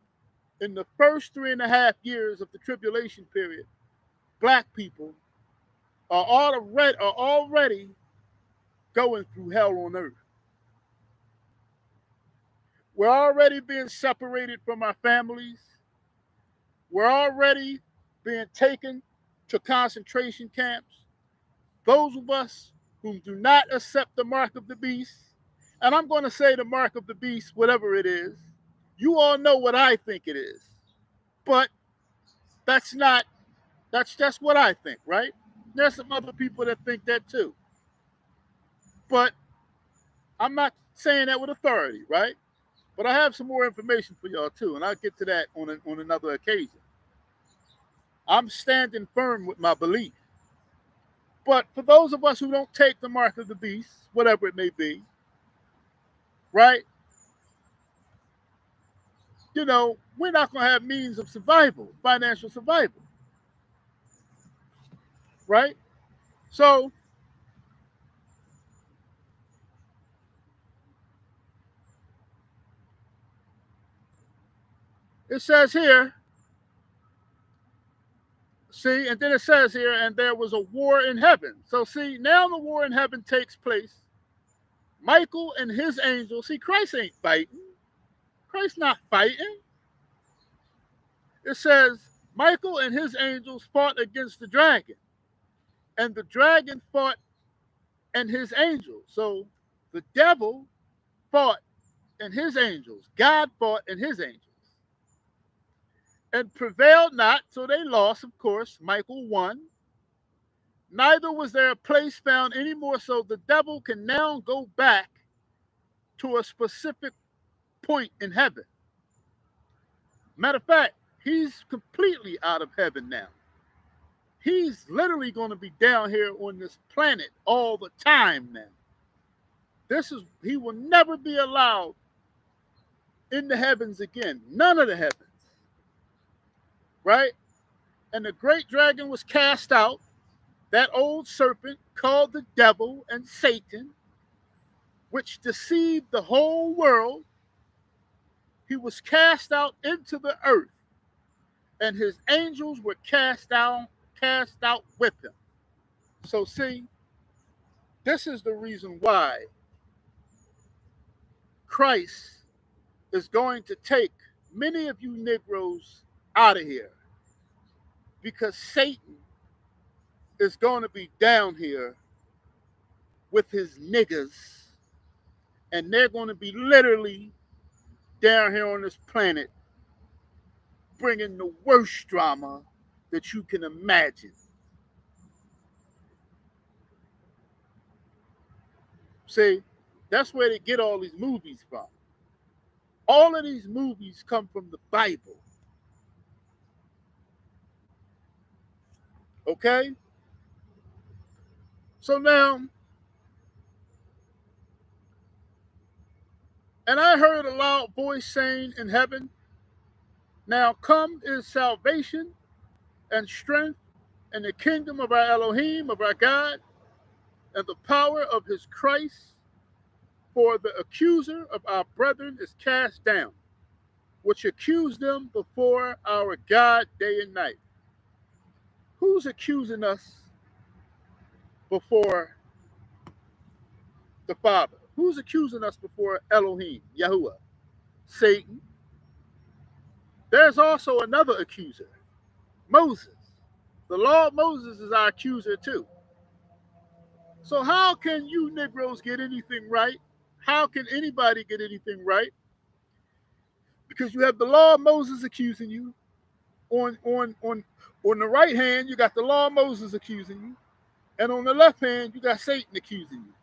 in the first 3.5 years of the tribulation period, black people are already going through hell on earth. We're already being separated from our families. We're already being taken to concentration camps. Those of us who do not accept the mark of the beast, and I'm going to say the mark of the beast, whatever it is, you all know what I think it is. But that's what I think, right? There's some other people that think that too. But I'm not saying that with authority, right? But I have some more information for y'all too, and I'll get to that on another occasion. I'm standing firm with my belief. But for those of us who don't take the mark of the beast, whatever it may be, right? You know, we're not going to have means of survival, financial survival, right? So it says here, see, and then it says here, and there was a war in heaven. So see, now the war in heaven takes place. Michael and his angels, see, Christ ain't fighting. Christ's not fighting. It says, Michael and his angels fought against the dragon, and the dragon fought and his angels. So the devil fought and his angels. God fought and his angels. And prevailed not, so they lost, of course. Michael won. Neither was there a place found any more, so the devil can now go back to a specific point in heaven. Matter of fact, He's completely out of heaven now. He's literally going to be down here on this planet all the time now. He will never be allowed in the heavens again. None of the heavens. Right? And the great dragon was cast out, that old serpent called the devil and Satan, which deceived the whole world. He was cast out into the earth, and his angels were cast out with him. So see, this is the reason why Christ is going to take many of you Negroes out of here, because Satan is going to be down here with his niggas, and they're going to be literally down here on this planet bringing the worst drama that you can imagine. See, that's where they get all these movies from. All of these movies come from the Bible. Okay? So now, and I heard a loud voice saying in heaven, now come is salvation and strength and the kingdom of our Elohim, of our God, and the power of his Christ, for the accuser of our brethren is cast down, which accused them before our God day and night. Who's accusing us before the Father? Who's accusing us before Elohim, Yahuwah? Satan. There's also another accuser, Moses. The law of Moses is our accuser too. So how can you Negroes get anything right? How can anybody get anything right? Because you have the law of Moses accusing you. On the right hand, you got the law of Moses accusing you. And on the left hand, you got Satan accusing you.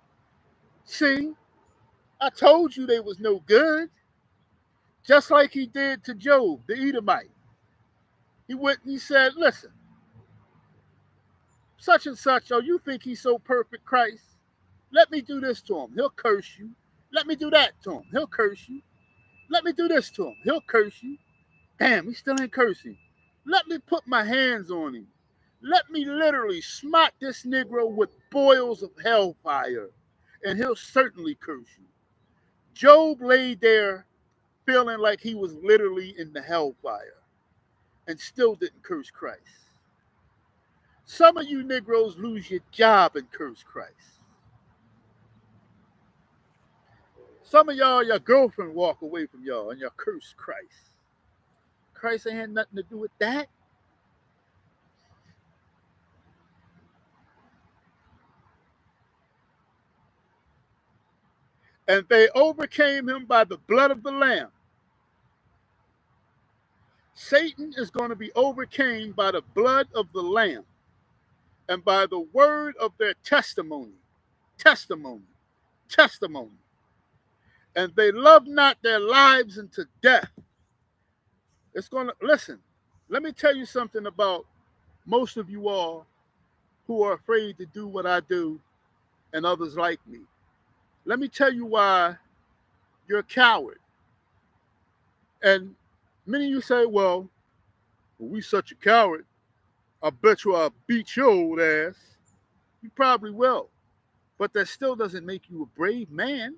See, I told you they was no good. Just like he did to Job, the Edomite. He went and he said, listen, such and such, oh, you think he's so perfect, Christ? Let me do this to him. He'll curse you. Let me do that to him. He'll curse you. Let me do this to him. He'll curse you. Damn, he still ain't cursing. Let me put my hands on him. Let me literally smack this Negro with boils of hellfire, and he'll certainly curse you. Job lay there feeling like he was literally in the hellfire and still didn't curse Christ. Some of you Negroes lose your job and curse Christ. Some of y'all, your girlfriend walk away from y'all and y'all curse Christ. Christ ain't had nothing to do with that. And they overcame him by the blood of the Lamb. Satan is going to be overcame by the blood of the Lamb and by the word of their testimony. Testimony. Testimony. And they love not their lives unto death. It's going to, listen, let me tell you something about most of you all who are afraid to do what I do and others like me. Let me tell you why you're a coward. And many of you say, well, we such a coward. I bet you I'll beat your old ass. You probably will. But that still doesn't make you a brave man.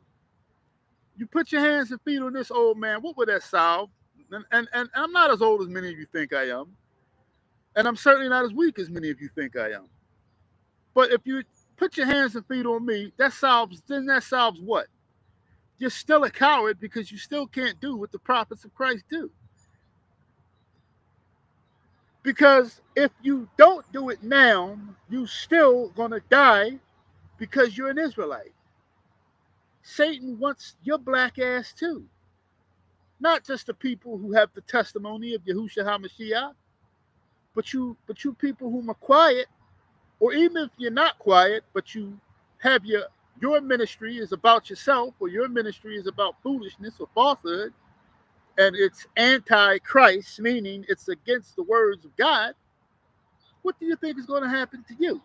You put your hands and feet on this old man, what would that solve? And I'm not as old as many of you think I am. And I'm certainly not as weak as many of you think I am. But if you put your hands and feet on me, that solves what? You're still a coward because you still can't do what the prophets of Christ do. Because if you don't do it now, you still gonna die because you're an Israelite. Satan wants your black ass too. Not just the people who have the testimony of Yahushua HaMashiach, but you people whom are quiet, or even if you're not quiet, but you have your ministry is about yourself, or your ministry is about foolishness or falsehood, and it's anti-Christ, meaning it's against the words of God, what do you think is going to happen to you?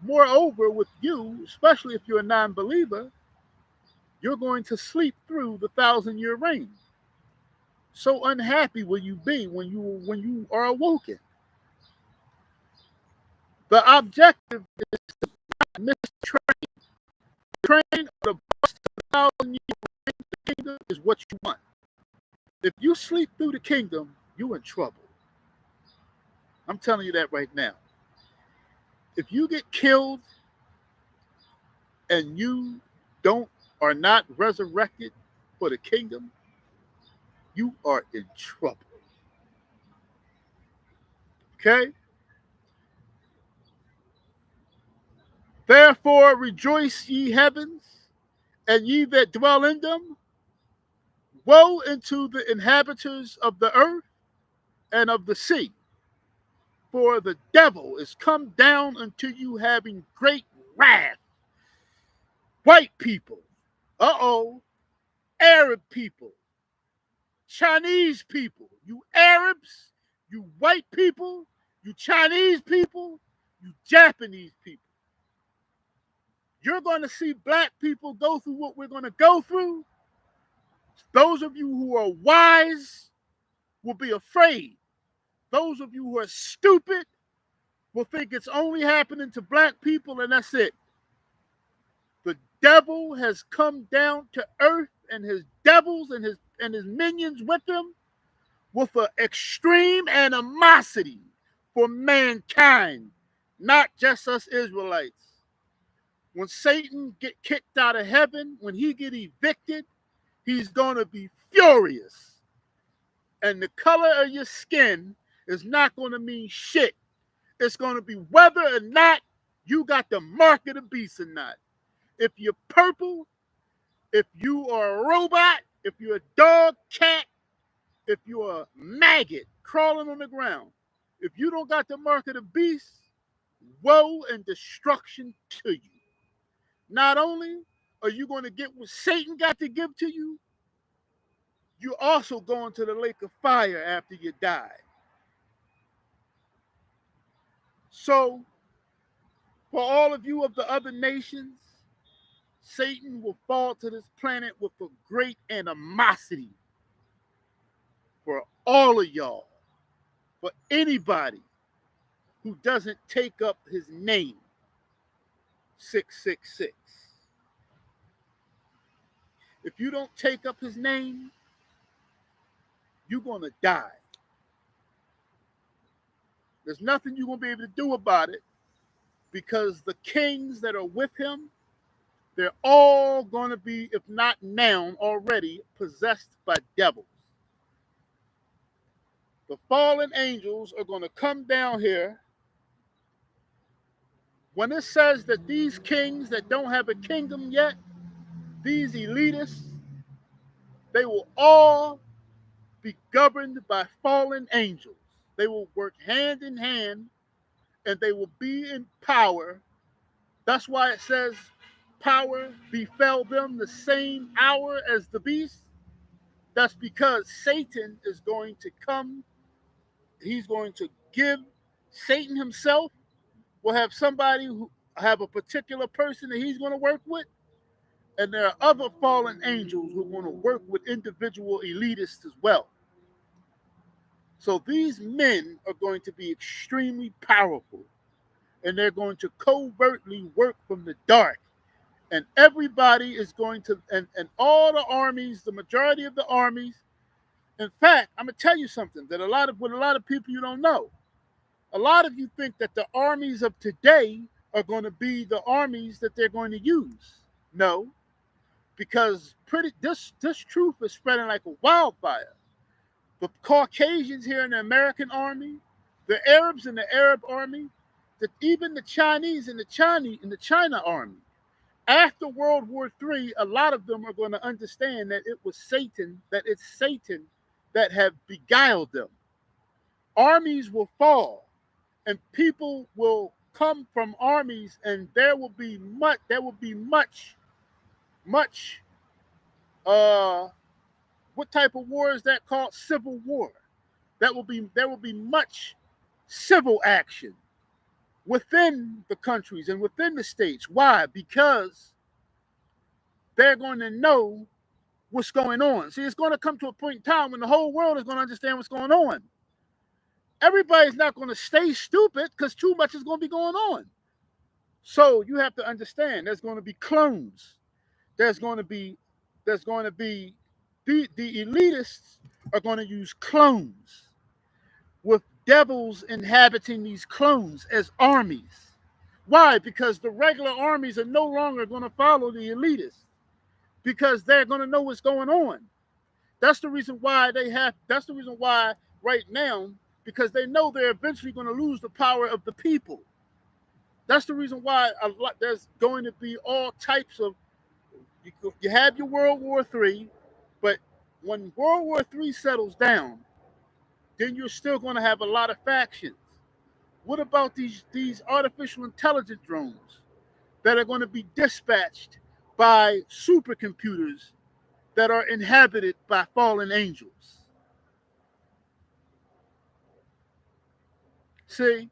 Moreover, with you, especially if you're a non-believer, you're going to sleep through the 1,000-year reign. So unhappy will you be when you are awoken. The objective is to not mistrain. Train or the bus to the 1,000-year reign of the kingdom is what you want. If you sleep through the kingdom, you're in trouble. I'm telling you that right now. If you get killed and you don't are not resurrected for the kingdom, you are in trouble. Okay? Therefore rejoice ye heavens, and ye that dwell in them. Woe unto the inhabitants of the earth and of the sea, for the devil is come down unto you having great wrath. White people, Arab people, Chinese people, you Arabs, you white people, you Chinese people, you Japanese people. You're going to see black people go through what we're going to go through. Those of you who are wise will be afraid. Those of you who are stupid will think it's only happening to black people and that's it. The devil has come down to earth and his devils and his minions with him with an extreme animosity for mankind, not just us Israelites. When Satan get kicked out of heaven, when he get evicted, he's going to be furious. And the color of your skin is not going to mean shit. It's going to be whether or not you got the mark of the beast or not. If you're purple, if you are a robot, if you're a dog, cat, if you're a maggot crawling on the ground, if you don't got the mark of the beast, woe and destruction to you. Not only are you going to get what Satan got to give to you, you're also going to the lake of fire after you die. So, for all of you of the other nations, Satan will fall to this planet with a great animosity for all of y'all, for anybody who doesn't take up his name, 666. If you don't take up his name, you're going to die. There's nothing you're going to be able to do about it because the kings that are with him, they're all going to be, if not now, already possessed by devils. The fallen angels are going to come down here. When it says that these kings that don't have a kingdom yet, these elitists, they will all be governed by fallen angels. They will work hand in hand and they will be in power. That's why it says power befell them the same hour as the beast. That's because Satan is going to come. He's going to give Satan himself will have somebody who have a particular person that he's going to work with. And there are other fallen angels who are going to work with individual elitists as well. So these men are going to be extremely powerful. And they're going to covertly work from the dark. And everybody is going to, and all the armies, the majority of the armies. In fact, I'm going to tell you something that a lot of people you don't know. A lot of you think that the armies of today are going to be the armies that they're going to use. No, because this truth is spreading like a wildfire. The Caucasians here in the American army, the Arabs in the Arab army, even the Chinese in the China army. After World War III, a lot of them are going to understand that it's Satan that have beguiled them. Armies will fall, and people will come from armies, and there will be much What type of war is that called? Civil war. There will be much civil action within the countries and within the states. Why? Because they're going to know what's going on. See, it's going to come to a point in time when the whole world is going to understand what's going on. Everybody's not going to stay stupid because too much is going to be going on. So you have to understand there's going to be clones. There's going to be the elitists are going to use clones with devils inhabiting these clones as armies. Why? Because the regular armies are no longer going to follow the elitists because they're going to know what's going on. That's the reason why that's the reason why right now, because they know they're eventually going to lose the power of the people. That's the reason why there's going to be all types of, you have your World War III, but when World War III settles down, then you're still going to have a lot of factions. What about these artificial intelligence drones that are going to be dispatched by supercomputers that are inhabited by fallen angels? See,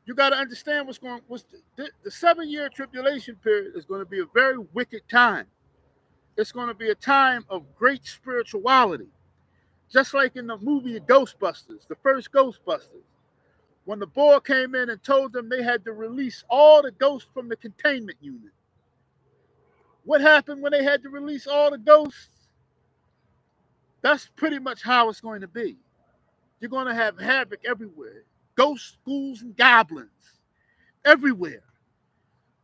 you got to understand the 7-year tribulation period is going to be a very wicked time. It's going to be a time of great spirituality. Just like in the movie Ghostbusters, the first Ghostbusters, when the boy came in and told them they had to release all the ghosts from the containment unit. What happened when they had to release all the ghosts? That's pretty much how it's going to be. You're going to have havoc everywhere. Ghosts, ghouls, and goblins everywhere.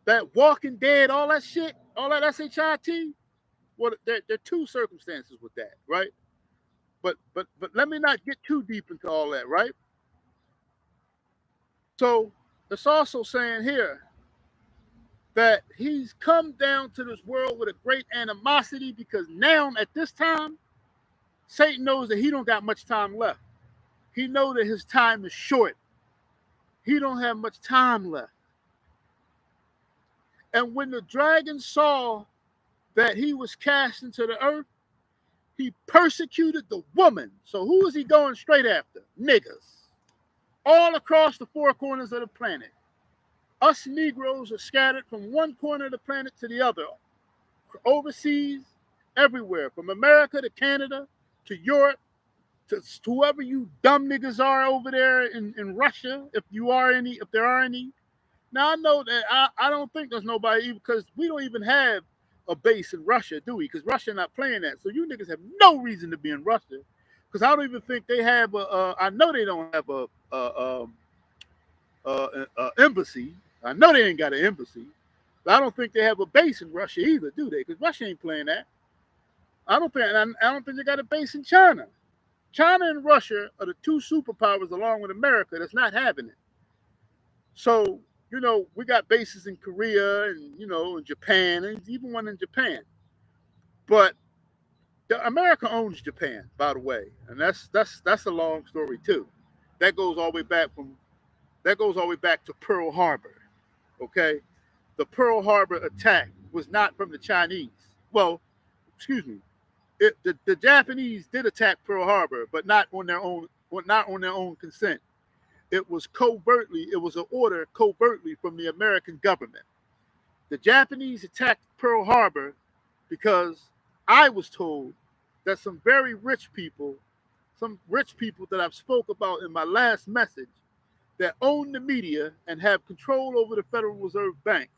That Walking Dead, all that shit, all that SHIT, well, there are two circumstances with that, right? But let me not get too deep into all that, right? So it's also saying here that he's come down to this world with a great animosity because now at this time, Satan knows that he don't got much time left. He knows that his time is short. He don't have much time left. And when the dragon saw that he was cast into the earth, he persecuted the woman. So who is he going straight after? Niggas. All across the four corners of the planet. Us Negroes are scattered from one corner of the planet to the other. Overseas, everywhere. From America to Canada to Europe to whoever you dumb niggas are over there in Russia, if there are any. Now I know that I don't think there's nobody, because we don't even have a base in Russia, do we? Because Russia not playing that. So you niggas have no reason to be in Russia. Because I don't even think they have I know they don't have a embassy. I know they ain't got an embassy. But I don't think they have a base in Russia either, do they? Because Russia ain't playing that. I don't think they got a base in China. China and Russia are the two superpowers along with America that's not having it. So, we got bases in Korea and, in Japan, and even one in Japan. But America owns Japan, by the way. And that's a long story too. That goes all the way back to Pearl Harbor. Okay? The Pearl Harbor attack was not from the Chinese. Well, excuse me. The Japanese did attack Pearl Harbor, but not on their own consent. It was an order covertly from the American government. The Japanese attacked Pearl Harbor because I was told that some rich people that I've spoke about in my last message, that own the media and have control over the Federal Reserve Bank,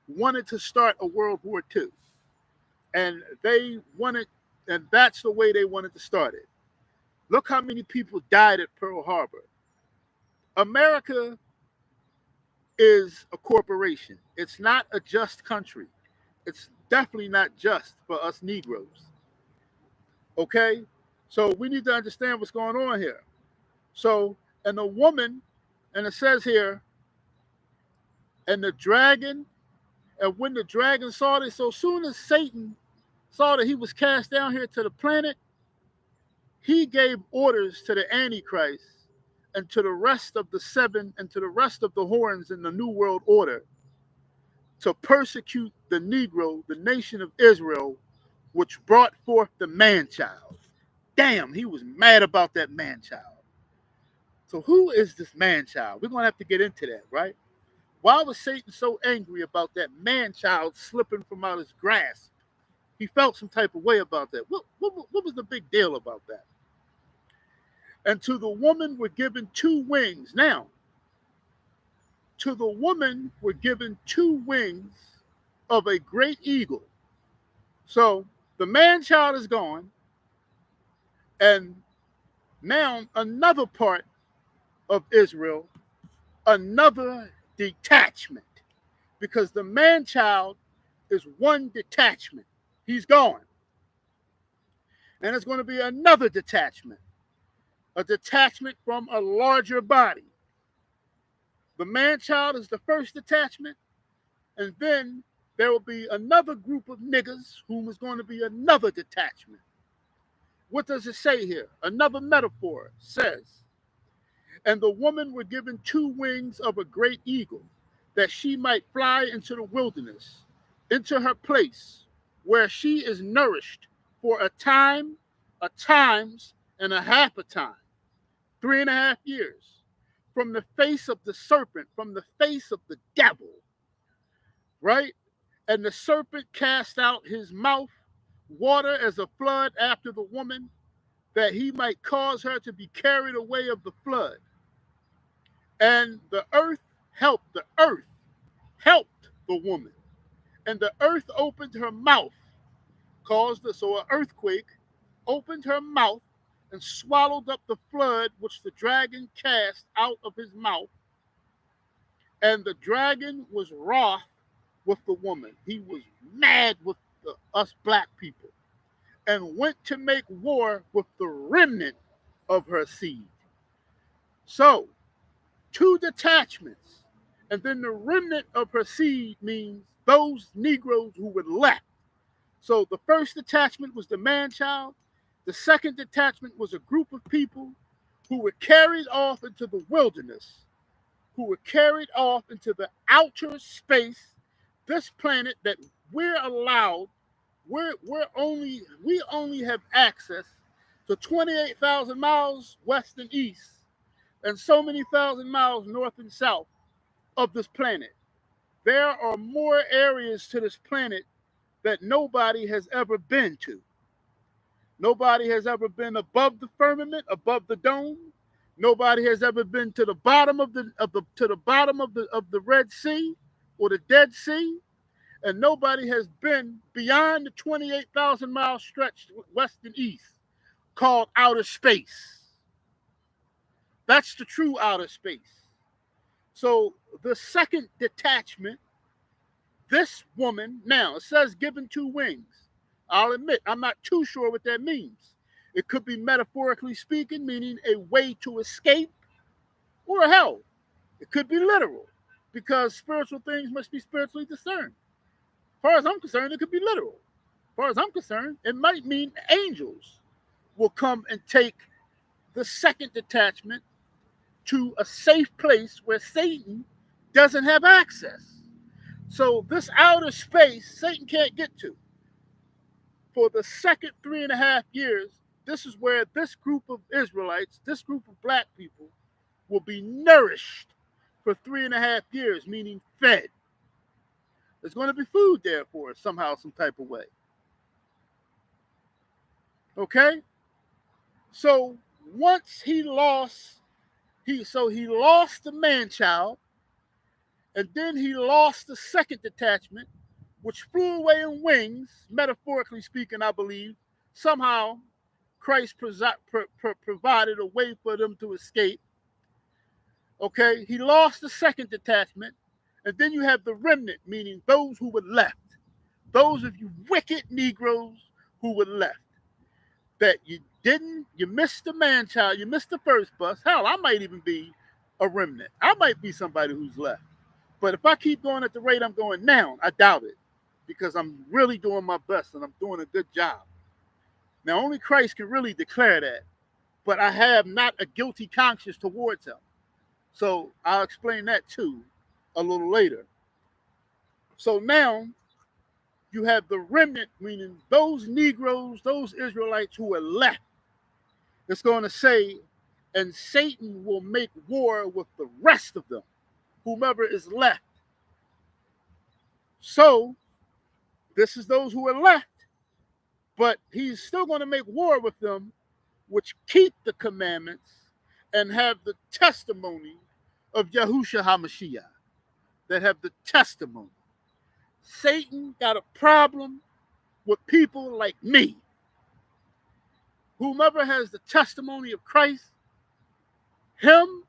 wanted to start a World War II. And that's the way they wanted to start it. Look how many people died at Pearl Harbor. America is a corporation. It's not a just country. It's definitely not just for us Negroes. Okay? So we need to understand what's going on here. So, and the woman, and it says here, and the dragon, and when the dragon saw this, so soon as Satan saw that he was cast down here to the planet, he gave orders to the Antichrist and to the rest of the seven and to the rest of the horns in the New World Order to persecute the Negro, the nation of Israel, which brought forth the man-child. Damn, he was mad about that man-child. So who is this man-child? We're going to have to get into that, right? Why was Satan so angry about that man-child slipping from out his grasp? He felt some type of way about that. What was the big deal about that? And to the woman were given two wings. Now, to the woman were given two wings of a great eagle. So the man-child is gone, and now another part of Israel, another detachment, because the man-child is one detachment. He's gone. And it's going to be another detachment, a detachment from a larger body. The man-child is the first detachment, and then there will be another group of niggas whom is going to be another detachment. What does it say here? Another metaphor says, and the woman were given two wings of a great eagle, that she might fly into the wilderness, into her place, where she is nourished for a time, a times, and a half a time, 3.5 years, from the face of the serpent, from the face of the devil, right? And the serpent cast out his mouth, water as a flood after the woman, that he might cause her to be carried away of the flood. And the earth helped the woman. And the earth opened her mouth, caused an earthquake, opened her mouth, and swallowed up the flood which the dragon cast out of his mouth. And the dragon was wroth with the woman. He was mad with us black people, and went to make war with the remnant of her seed. So, two detachments, and then the remnant of her seed means those Negroes who were left. So the first detachment was the man-child. The second detachment was a group of people who were carried off into the wilderness, who were carried off into the outer space, this planet that we're allowed, we only have access to 28,000 miles west and east, and so many thousand miles north and south of this planet. There are more areas to this planet that nobody has ever been to. Nobody has ever been above the firmament, above the dome. Nobody has ever been to the bottom of the Red Sea or the Dead Sea, and nobody has been beyond the 28,000 mile stretch west and east called outer space. That's the true outer space. So the second detachment, this woman, now it says given two wings. I'll admit, I'm not too sure what that means. It could be metaphorically speaking, meaning a way to escape, or hell, it could be literal, because spiritual things must be spiritually discerned. As far as I'm concerned, it could be literal. As far as I'm concerned, it might mean angels will come and take the second detachment to a safe place where Satan doesn't have access. So this outer space, Satan can't get to. For the second 3.5 years, this is where this group of Israelites, this group of black people, will be nourished for 3.5 years, meaning fed. There's going to be food there for us somehow, some type of way. Okay? So once he lost the man-child, and then he lost the second detachment, which flew away in wings, metaphorically speaking, I believe. Somehow, Christ provided a way for them to escape. Okay, he lost the second detachment, and then you have the remnant, meaning those who were left. Those of you wicked Negroes who were left. That you missed the man-child, you missed the first bus. Hell, I might even be a remnant. I might be somebody who's left. But if I keep going at the rate I'm going now, I doubt it, because I'm really doing my best and I'm doing a good job. Now, only Christ can really declare that, but I have not a guilty conscience towards him. So I'll explain that too a little later. So now, You have the remnant, meaning those Negroes, those Israelites who are left. It's going to say, and Satan will make war with the rest of them, whomever is left. So, this is those who are left, but he's still going to make war with them, which keep the commandments and have the testimony of Yahushua HaMashiach, that have the testimony. Satan got a problem with people like me. Whomever has the testimony of Christ, him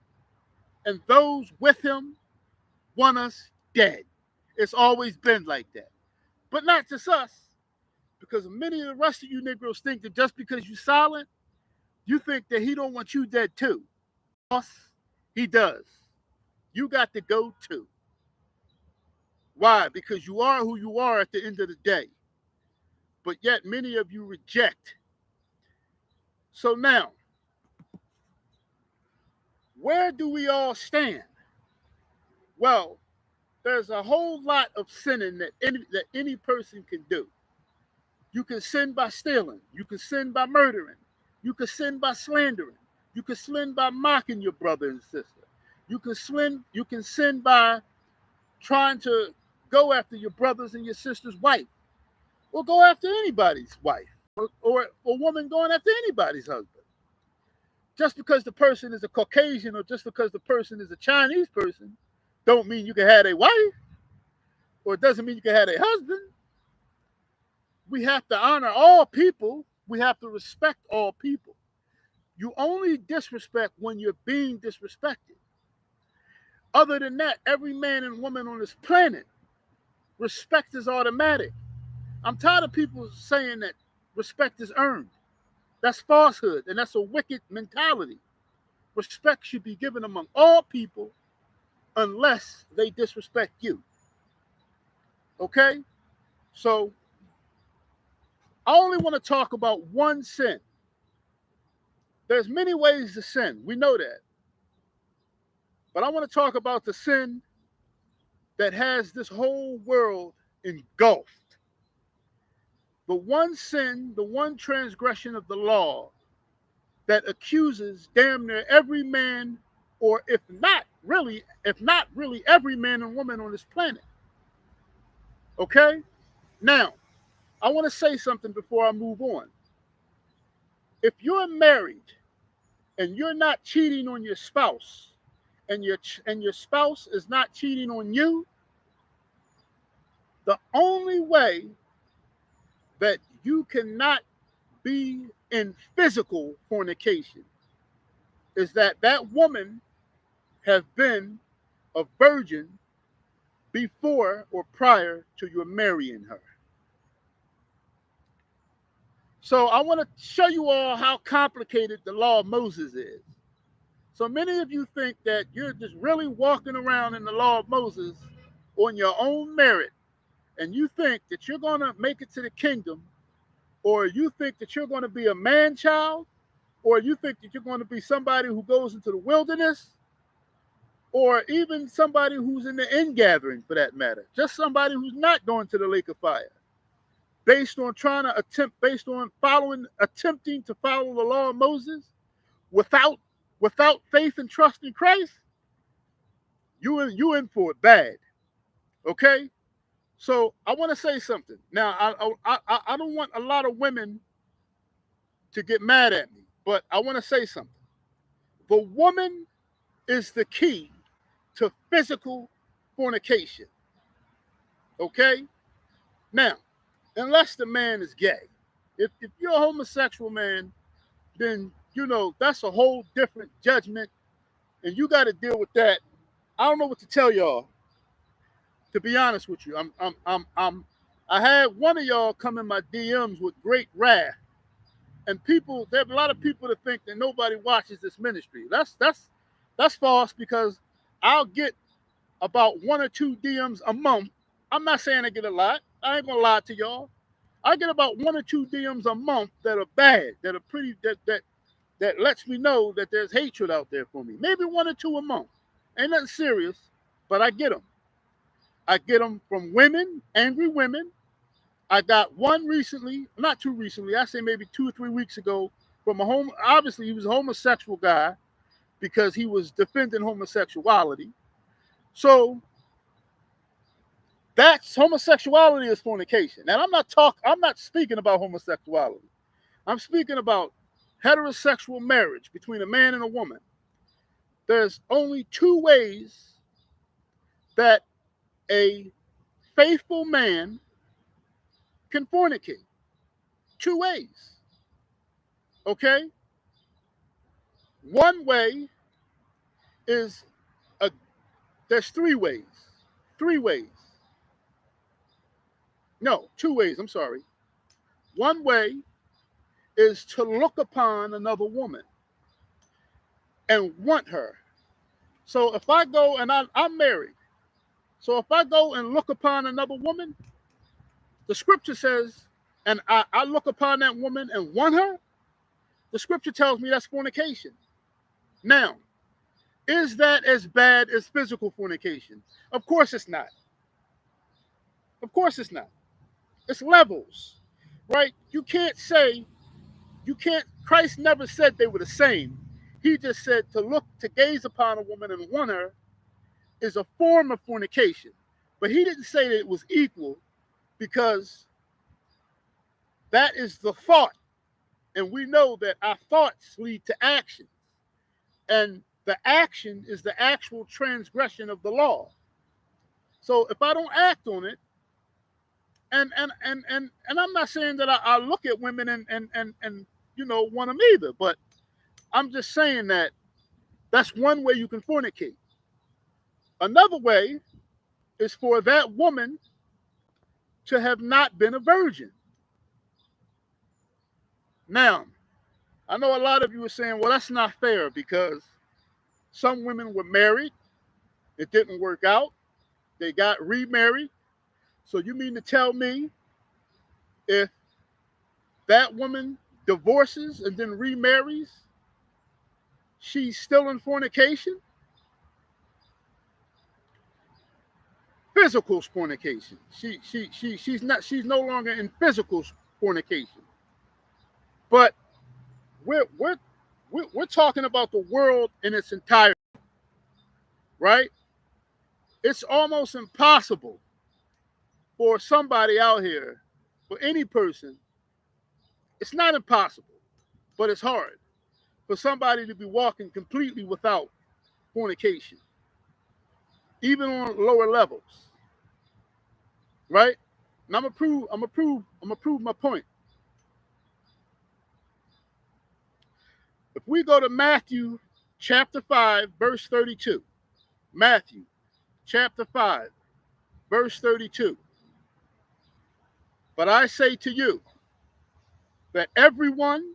and those with him want us dead. It's always been like that. But not just us, because many of the rest of you Negroes think that just because you're silent, you think that he don't want you dead too. Yes, he does. You got to go too. Why? Because you are who you are at the end of the day. But yet many of you reject. So now, where do we all stand? Well, there's a whole lot of sinning that any person can do. You can sin by stealing. You can sin by murdering. You can sin by slandering. You can sin by mocking your brother and sister. You can sin by trying to go after your brother's and your sister's wife, or go after anybody's wife, or a woman going after anybody's husband. Just because the person is a Caucasian or just because the person is a Chinese person, don't mean you can have a wife, or it doesn't mean you can have a husband. We have to honor all people. We have to respect all people. You only disrespect when you're being disrespected. Other than that, every man and woman on this planet, respect is automatic. I'm tired of people saying that respect is earned. That's falsehood, and that's a wicked mentality. Respect should be given among all people unless they disrespect you. Okay? So, I only want to talk about one sin. There's many ways to sin. We know that. But I want to talk about the sin that has this whole world engulfed. The one sin, the one transgression of the law that accuses damn near every man, or if not really every man and woman on this planet. Okay? Now, I want to say something before I move on. If you're married and you're not cheating on your spouse, and your spouse is not cheating on you, the only way that you cannot be in physical fornication is that woman have been a virgin before or prior to your marrying her. So I want to show you all how complicated the law of Moses is. So many of you think that you're just really walking around in the law of Moses on your own merit, and you think that you're going to make it to the kingdom, or you think that you're going to be a man-child, or you think that you're going to be somebody who goes into the wilderness, or even somebody who's in the ingathering for that matter, just somebody who's not going to the lake of fire, based on attempting to follow the law of Moses without faith and trust in Christ, you in for it bad. Okay? So I want to say something. Now, I don't want a lot of women to get mad at me, but I want to say something. The woman is the key to physical fornication. Okay? Now, unless the man is gay. If you're a homosexual man, then, that's a whole different judgment, and you got to deal with that. I don't know what to tell y'all, to be honest with you. I had one of y'all come in my DMs with great wrath, and there's a lot of people that think that nobody watches this ministry. That's false, because I'll get about 1 or 2 DMs a month. I'm not saying I get a lot. I ain't gonna lie to y'all. I get about 1 or 2 DMs a month that are bad, that are pretty, that lets me know that there's hatred out there for me. Maybe 1 or 2 a month. Ain't nothing serious, but I get them. I get them from women, angry women, I got one recently, not too recently, I say maybe 2 or 3 weeks ago, from a home. Obviously, he was a homosexual guy because he was defending homosexuality. So that's homosexuality is fornication. And I'm not speaking about homosexuality. I'm speaking about heterosexual marriage between a man and a woman. There's only two ways that a faithful man can fornicate. Two ways. Okay? One way is there's three ways. Three ways. No, two ways, I'm sorry. One way is to look upon another woman and want her. So if I go and I'm married, so if I go and look upon another woman, the scripture says, and I look upon that woman and want her, the scripture tells me that's fornication. Now, is that as bad as physical fornication? Of course it's not. Of course it's not. It's levels, right? Christ never said they were the same. He just said to gaze upon a woman and want her is a form of fornication. But he didn't say that it was equal, because that is the thought. And we know that our thoughts lead to action. And the action is the actual transgression of the law. So if I don't act on it, and I'm not saying that I look at women and want them either, but I'm just saying that that's one way you can fornicate. Another way is for that woman to have not been a virgin. Now, I know a lot of you are saying, well, that's not fair, because some women were married, it didn't work out, they got remarried. So you mean to tell me if that woman divorces and then remarries, she's still in fornication? Physical fornication. She's no longer in physical fornication. But we're talking about the world in its entirety, right? It's almost impossible for somebody out here, for any person. It's not impossible, but it's hard for somebody to be walking completely without fornication, even on lower levels, right? And I'm gonna prove my point. If we go to Matthew chapter 5, verse 32, Matthew chapter 5, verse 32. But I say to you that everyone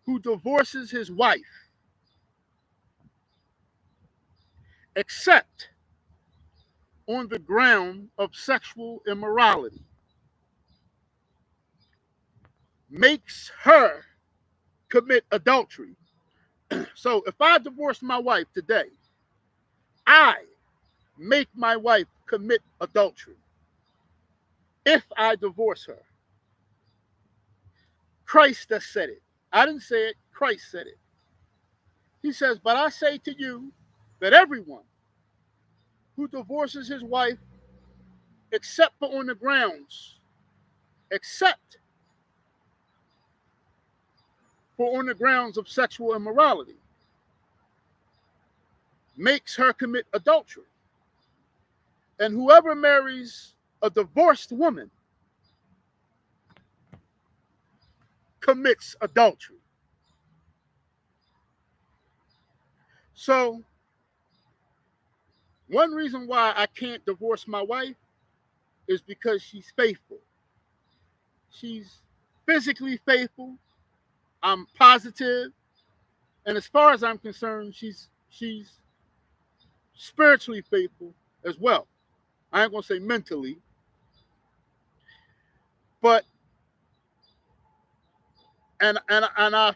who divorces his wife, except on the ground of sexual immorality, makes her commit adultery. So if I divorce my wife today, I make my wife commit adultery. If I divorce her, Christ has said it. I didn't say it, Christ said it. He says, but I say to you that everyone who divorces his wife, except for on the grounds, except for on the grounds of sexual immorality, makes her commit adultery. And whoever marries a divorced woman commits adultery. So, one reason why I can't divorce my wife is because she's faithful. She's physically faithful. I'm positive. And as far as I'm concerned, she's spiritually faithful as well. I ain't gonna say mentally, but and I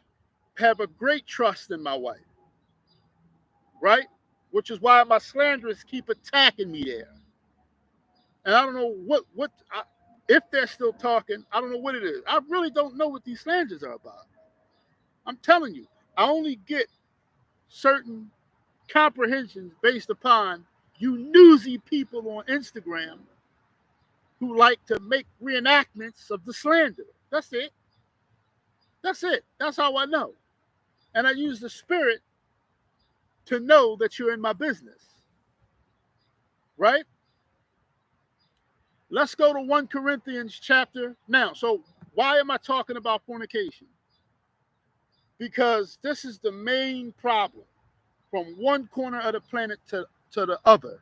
have a great trust in my wife, right? Which is why my slanderers keep attacking me there. And I don't know If they're still talking, I don't know what it is. I really don't know what these slanders are about. I'm telling you, I only get certain comprehensions based upon you newsy people on Instagram who like to make reenactments of the slander. That's it. That's it. That's how I know. And I use the spirit to know that you're in my business. Right? Let's go to 1 Corinthians chapter now. So why am I talking about fornication? Because this is the main problem from one corner of the planet to the other.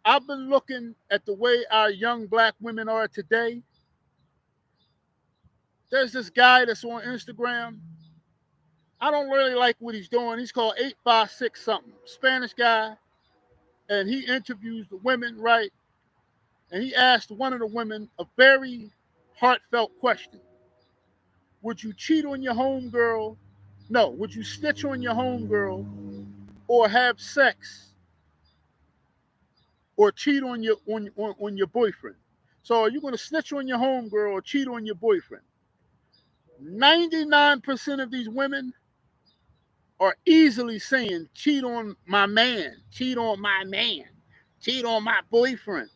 I've been looking at the way our young black women are today. There's this guy that's on Instagram. I don't really like what he's doing. He's called 856 something, Spanish guy, and he interviews the women, right? And he asked one of the women a very heartfelt question. Would you cheat on your homegirl? No, would you snitch on your homegirl or have sex or cheat on your boyfriend? So are you going to snitch on your homegirl or cheat on your boyfriend? 99% of these women are easily saying, cheat on my man, cheat on my man, cheat on my boyfriend.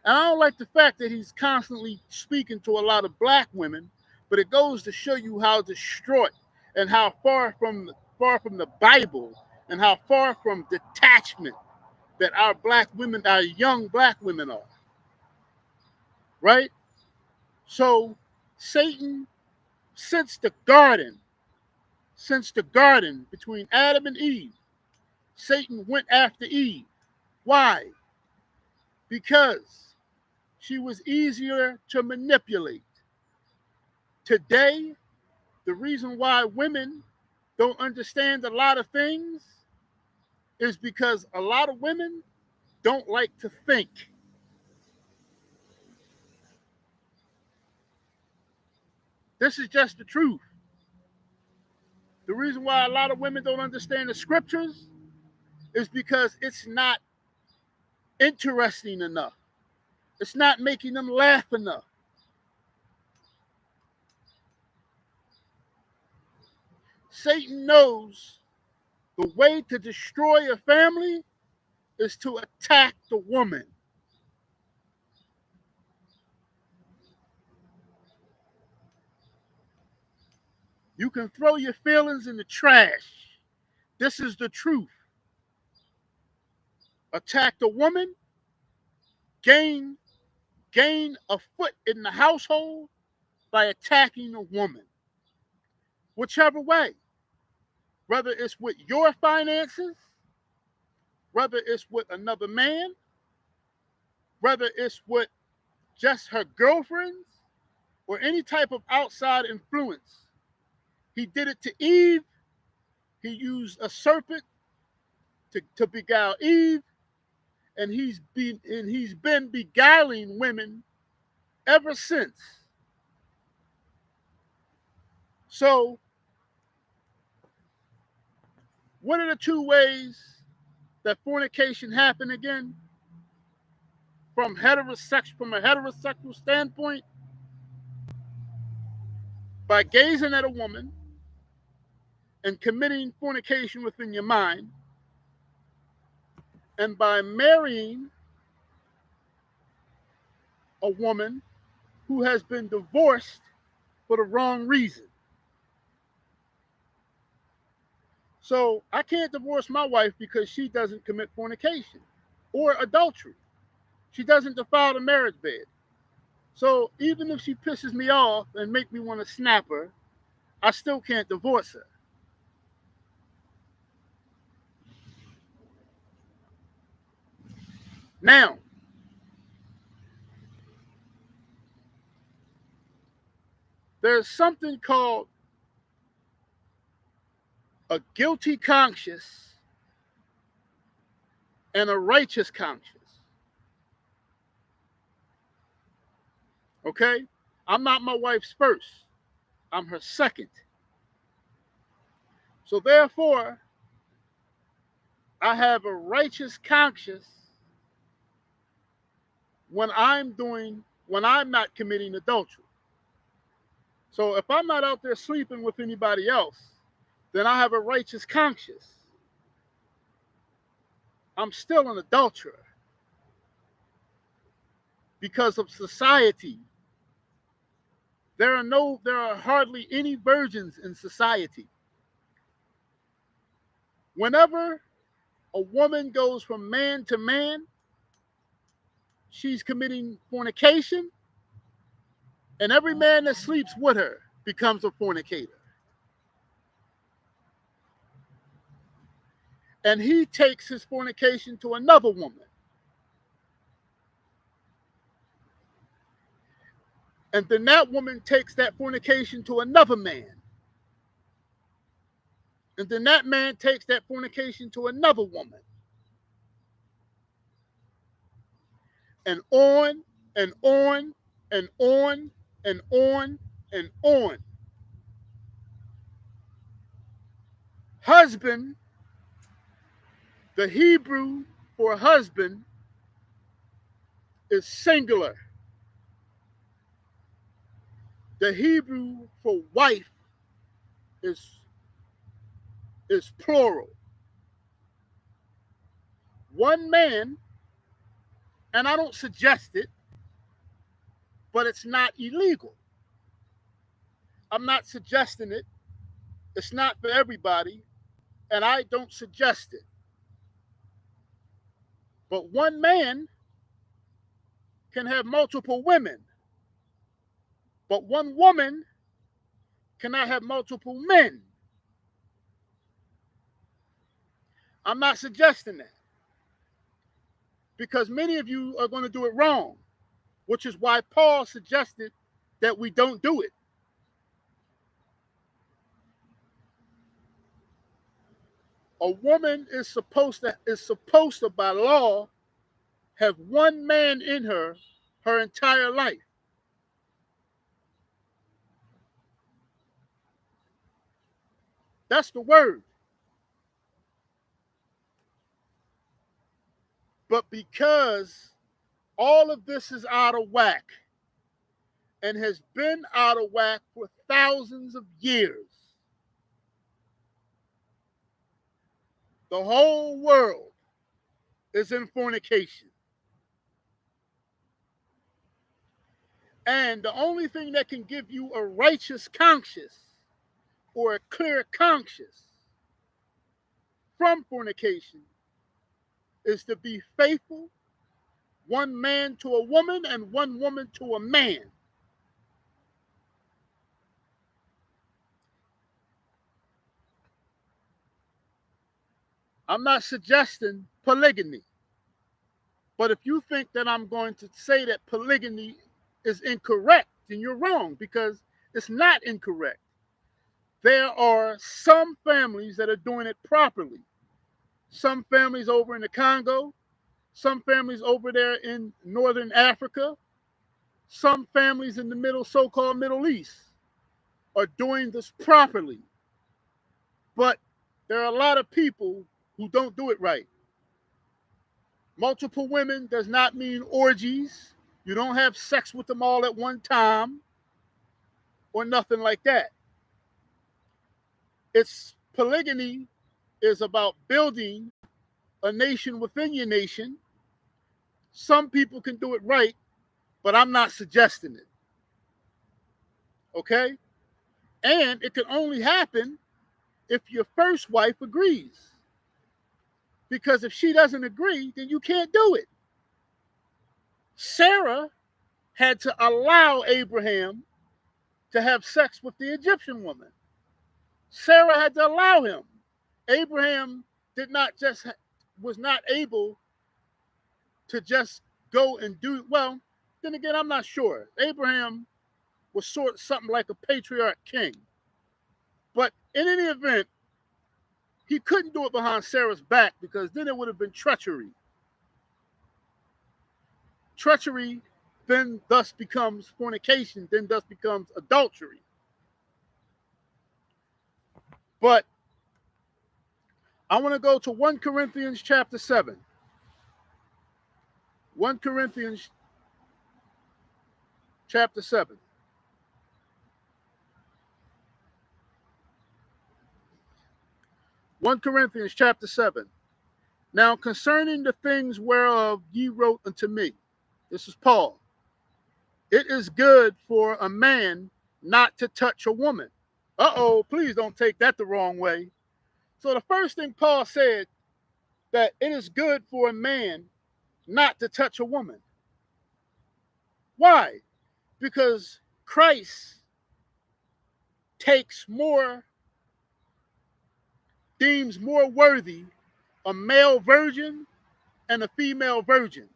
And I don't like the fact that he's constantly speaking to a lot of black women, but it goes to show you how distraught and how far from the Bible and how far from detachment that our black women, our young black women are. Right? So Satan, since the garden between Adam and Eve, Satan went after Eve. Why? Because she was easier to manipulate. Today, the reason why women don't understand a lot of things is because a lot of women don't like to think. This is just the truth. The reason why a lot of women don't understand the scriptures is because it's not interesting enough. It's not making them laugh enough. Satan knows the way to destroy a family is to attack the woman. You can throw your feelings in the trash. This is the truth. Attack the woman, gain a foot in the household by attacking the woman. Whichever way. Whether it's with your finances, whether it's with another man, whether it's with just her girlfriends, or any type of outside influence. He did it to Eve. He used a serpent to beguile Eve, and he's been beguiling women ever since. So, what are the two ways that fornication happened again? From a heterosexual standpoint, by gazing at a woman and committing fornication within your mind, and by marrying a woman who has been divorced for the wrong reason. So I can't divorce my wife because she doesn't commit fornication or adultery. She doesn't defile the marriage bed. So even if she pisses me off and make me want to snap her, I still can't divorce her. Now, there's something called a guilty conscience and a righteous conscience. Okay? I'm not my wife's first. I'm her second. So therefore, I have a righteous conscience when I'm doing when I'm not committing adultery. So if I'm not out there sleeping with anybody else, then I have a righteous conscience. I'm still an adulterer because of society. There are hardly any virgins in society. Whenever a woman goes from man to man, she's committing fornication, and every man that sleeps with her becomes a fornicator. And he takes his fornication to another woman. And then that woman takes that fornication to another man. And then that man takes that fornication to another woman. And on and on and on and on and on. Husband, the Hebrew for husband is singular. The Hebrew for wife is plural. One man, and I don't suggest it, but it's not illegal. I'm not suggesting it. It's not for everybody, and I don't suggest it. But one man can have multiple women, but one woman cannot have multiple men. I'm not suggesting that because many of you are going to do it wrong, which is why Paul suggested that we don't do it. A woman is supposed to by law have one man in her entire life. That's the word. But because all of this is out of whack and has been out of whack for thousands of years, the whole world is in fornication. And the only thing that can give you a righteous conscience or a clear conscience from fornication is to be faithful, one man to a woman and one woman to a man. I'm not suggesting polygamy. But if you think that I'm going to say that polygamy is incorrect, then you're wrong because it's not incorrect. There are some families that are doing it properly. Some families over in the Congo, some families over there in Northern Africa, some families in the so-called Middle East are doing this properly. But there are a lot of people who don't do it right. Multiple women does not mean orgies. You don't have sex with them all at one time or nothing like that. It's polygamy is about building a nation within your nation. Some people can do it right, but I'm not suggesting it. Okay? And it can only happen if your first wife agrees. Because if she doesn't agree, then you can't do it. Sarah had to allow Abraham to have sex with the Egyptian woman. Sarah had to allow him. Abraham was not able to just go and do, well, then again, I'm not sure. Abraham was sort of something like a patriarch king. But in any event, he couldn't do it behind Sarah's back because then it would have been treachery. Treachery then thus becomes fornication, then thus becomes adultery. But I want to go to 1 Corinthians chapter 7. 1 Corinthians chapter 7. 1 Corinthians chapter 7. Now concerning the things whereof ye wrote unto me, this is Paul, it is good for a man not to touch a woman. Uh-oh, please don't take that the wrong way. So the first thing Paul said, that it is good for a man not to touch a woman. Why? Because Christ deems more worthy a male virgin and a female virgin.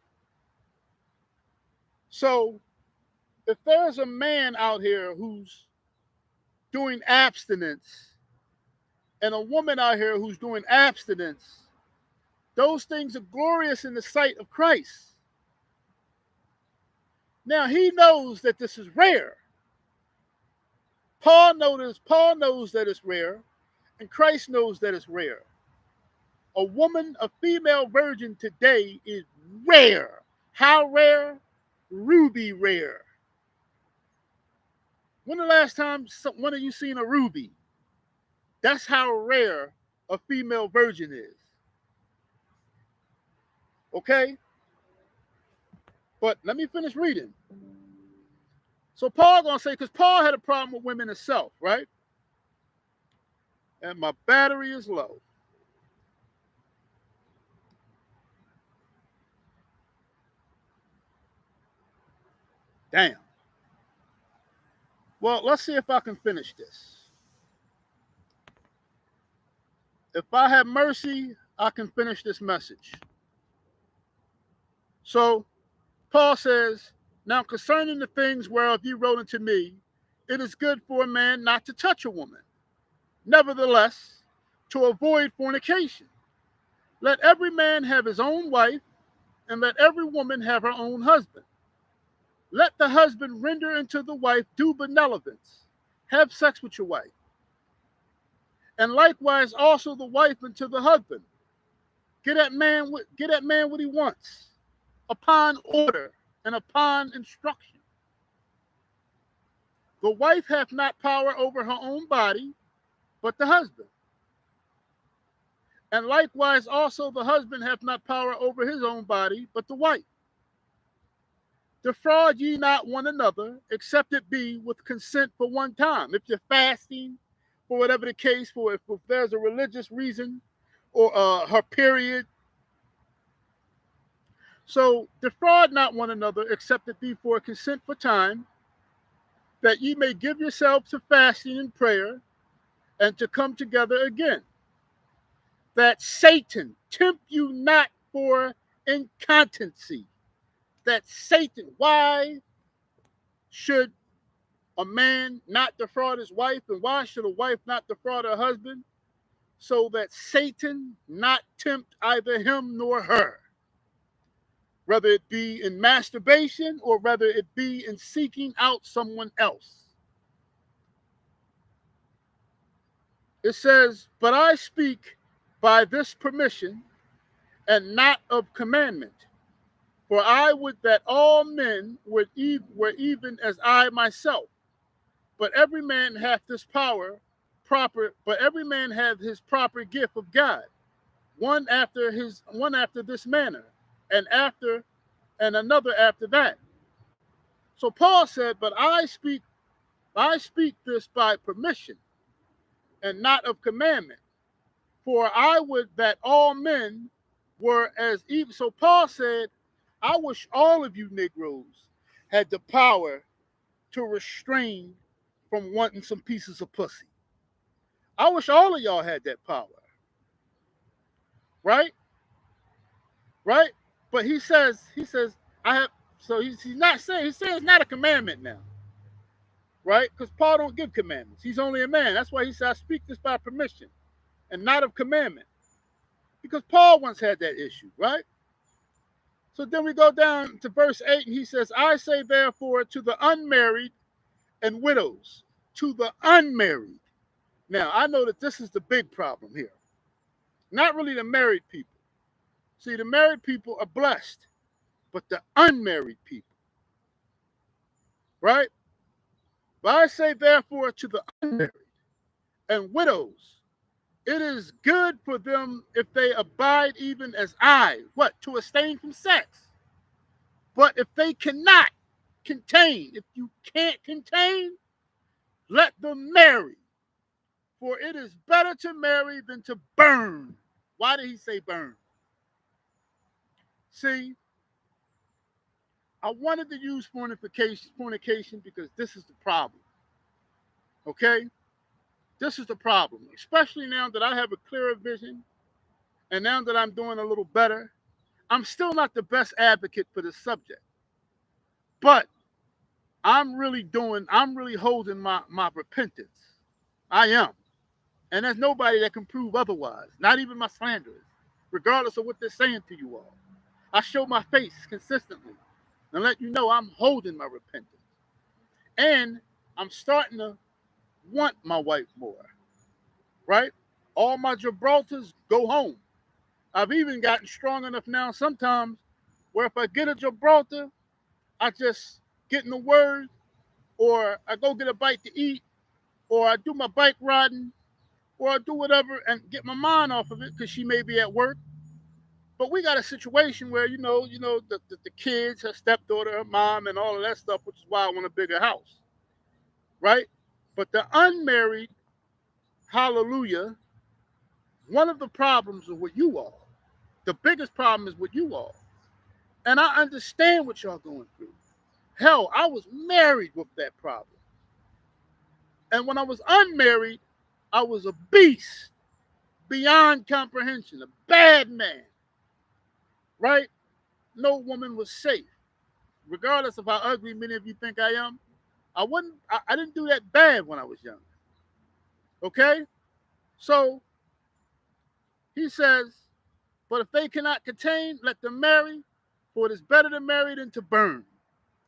So if there's a man out here who's doing abstinence and a woman out here who's doing abstinence, those things are glorious in the sight of Christ. Now he knows that this is rare. Paul knows that it's rare, and Christ knows that it's rare. A female virgin today is rare. How rare? Ruby rare. When the last time one of you seen a ruby? That's how rare a female virgin is. Okay? But let me finish reading. So Paul gonna say, because Paul had a problem with women himself, right? And my battery is low. Damn. Well, let's see if I can finish this. If I have mercy, I can finish this message. So Paul says, now concerning the things whereof you wrote unto me, it is good for a man not to touch a woman. Nevertheless, to avoid fornication, let every man have his own wife, and let every woman have her own husband. Let the husband render unto the wife due benevolence. Have sex with your wife. And likewise also the wife unto the husband. Get that man what he wants, upon order and upon instruction. The wife hath not power over her own body, but the husband. And likewise also the husband hath not power over his own body, but the wife. Defraud ye not one another, except it be with consent for one time. If you're fasting, for whatever the case, for if there's a religious reason, or her period. So defraud not one another, except it be for consent for time, that ye may give yourselves to fasting and prayer, and to come together again, that Satan tempt you not for incontinency. That Satan, why should a man not defraud his wife, and why should a wife not defraud her husband? So that Satan not tempt either him nor her, whether it be in masturbation or whether it be in seeking out someone else. It says, but I speak by this permission and not of commandment. For I would that all men were even as I myself. But every man hath this but every man hath his proper gift of God, one after this manner, and another after that. So Paul said, but I speak this by permission and not of commandment. For I would that all men were as even. So Paul said, I wish all of you Negroes had the power to restrain from wanting some pieces of pussy. I wish all of y'all had that power. Right? Right? But he says, I have, so he's not saying, he's saying it's not a commandment now. Right? Because Paul don't give commandments. He's only a man. That's why he said, I speak this by permission and not of commandment. Because Paul once had that issue, right? So then we go down to verse 8, and he says, I say therefore to the unmarried and widows, to the unmarried. Now, I know that this is the big problem here. Not really the married people. See, the married people are blessed, but the unmarried people. right? But I say, therefore, to the unmarried and widows, it is good for them if they abide even as I, what? To abstain from sex. But if they cannot contain, if you can't contain, let them marry. For it is better to marry than to burn. Why did he say burn? See, I wanted to use fornication because this is the problem. Okay? This is the problem. Especially now that I have a clearer vision and now that I'm doing a little better. I'm still not the best advocate for this subject. But I'm really holding my repentance. I am. And there's nobody that can prove otherwise, not even my slanderers, regardless of what they're saying to you all. I show my face consistently and let you know I'm holding my repentance. And I'm starting to want my wife more, right? All my Gibraltars go home. I've even gotten strong enough now sometimes where if I get a Gibraltar, I just get in the word, or I go get a bite to eat, or I do my bike riding, or I do whatever and get my mind off of it because she may be at work. But we got a situation where the kids, her stepdaughter, her mom, and all of that stuff, which is why I want a bigger house, right? But the unmarried, hallelujah, one of the problems is with you all. The biggest problem is with you all, and I understand what y'all going through. Hell, I was married with that problem, and when I was unmarried, I was a beast beyond comprehension, a bad man, right? No woman was safe. Regardless of how ugly many of you think I am, I didn't do that bad when I was young. Okay? So he says, but if they cannot contain, let them marry, for it is better to marry than to burn.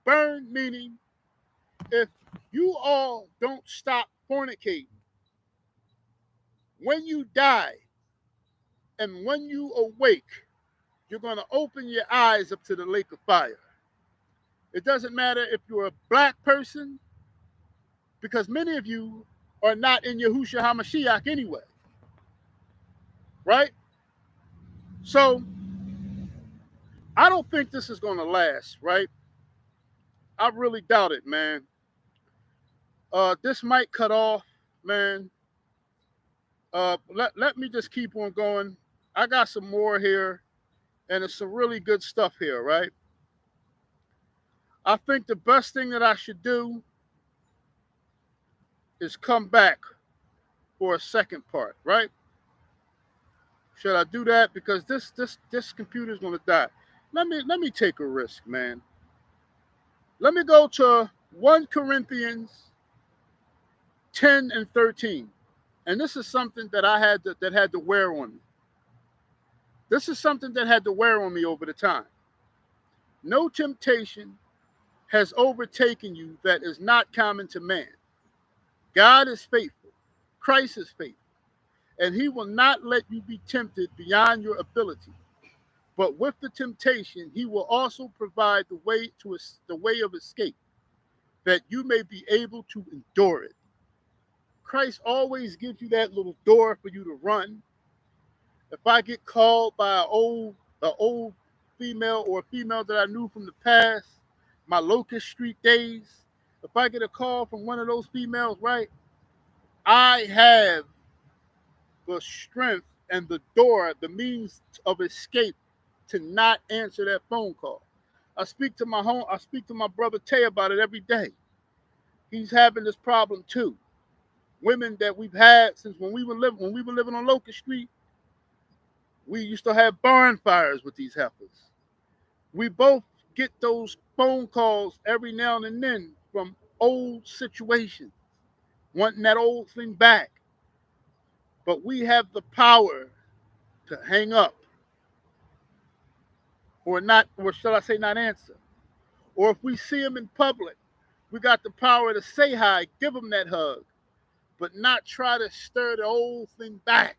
Burn meaning if you all don't stop fornicating, when you die and when you awake, you're going to open your eyes up to the lake of fire. It doesn't matter if you're a black person, because many of you are not in Yahushua HaMashiach anyway, right? So I don't think this is going to last, right? I really doubt it, man. This might cut off, man. Let me just keep on going. I got some more here, and it's some really good stuff here, right? I think the best thing that I should do is come back for a second part, right? Should I do that? Because this computer is going to die. Let me take a risk, man. Let me go to 1 Corinthians 10 and 13. And this is something that had to wear on me. This is something that had to wear on me over the time. No temptation has overtaken you that is not common to man. God is faithful. Christ is faithful. And he will not let you be tempted beyond your ability. But with the temptation, he will also provide the way of escape, that you may be able to endure it. Christ always gives you that little door for you to run. If I get called by an old female or a female that I knew from the past, my Locust Street days, if I get a call from one of those females, right, I have the strength and the door, the means of escape to not answer that phone call. I speak to my brother Tay about it every day. He's having this problem too. Women that we've had since when we were living on Locust Street, we used to have barn fires with these heifers. We both get those phone calls every now and then from old situations, wanting that old thing back. But we have the power to hang up or not, or shall I say not answer. Or if we see them in public, we got the power to say hi, give them that hug, but not try to stir the old thing back.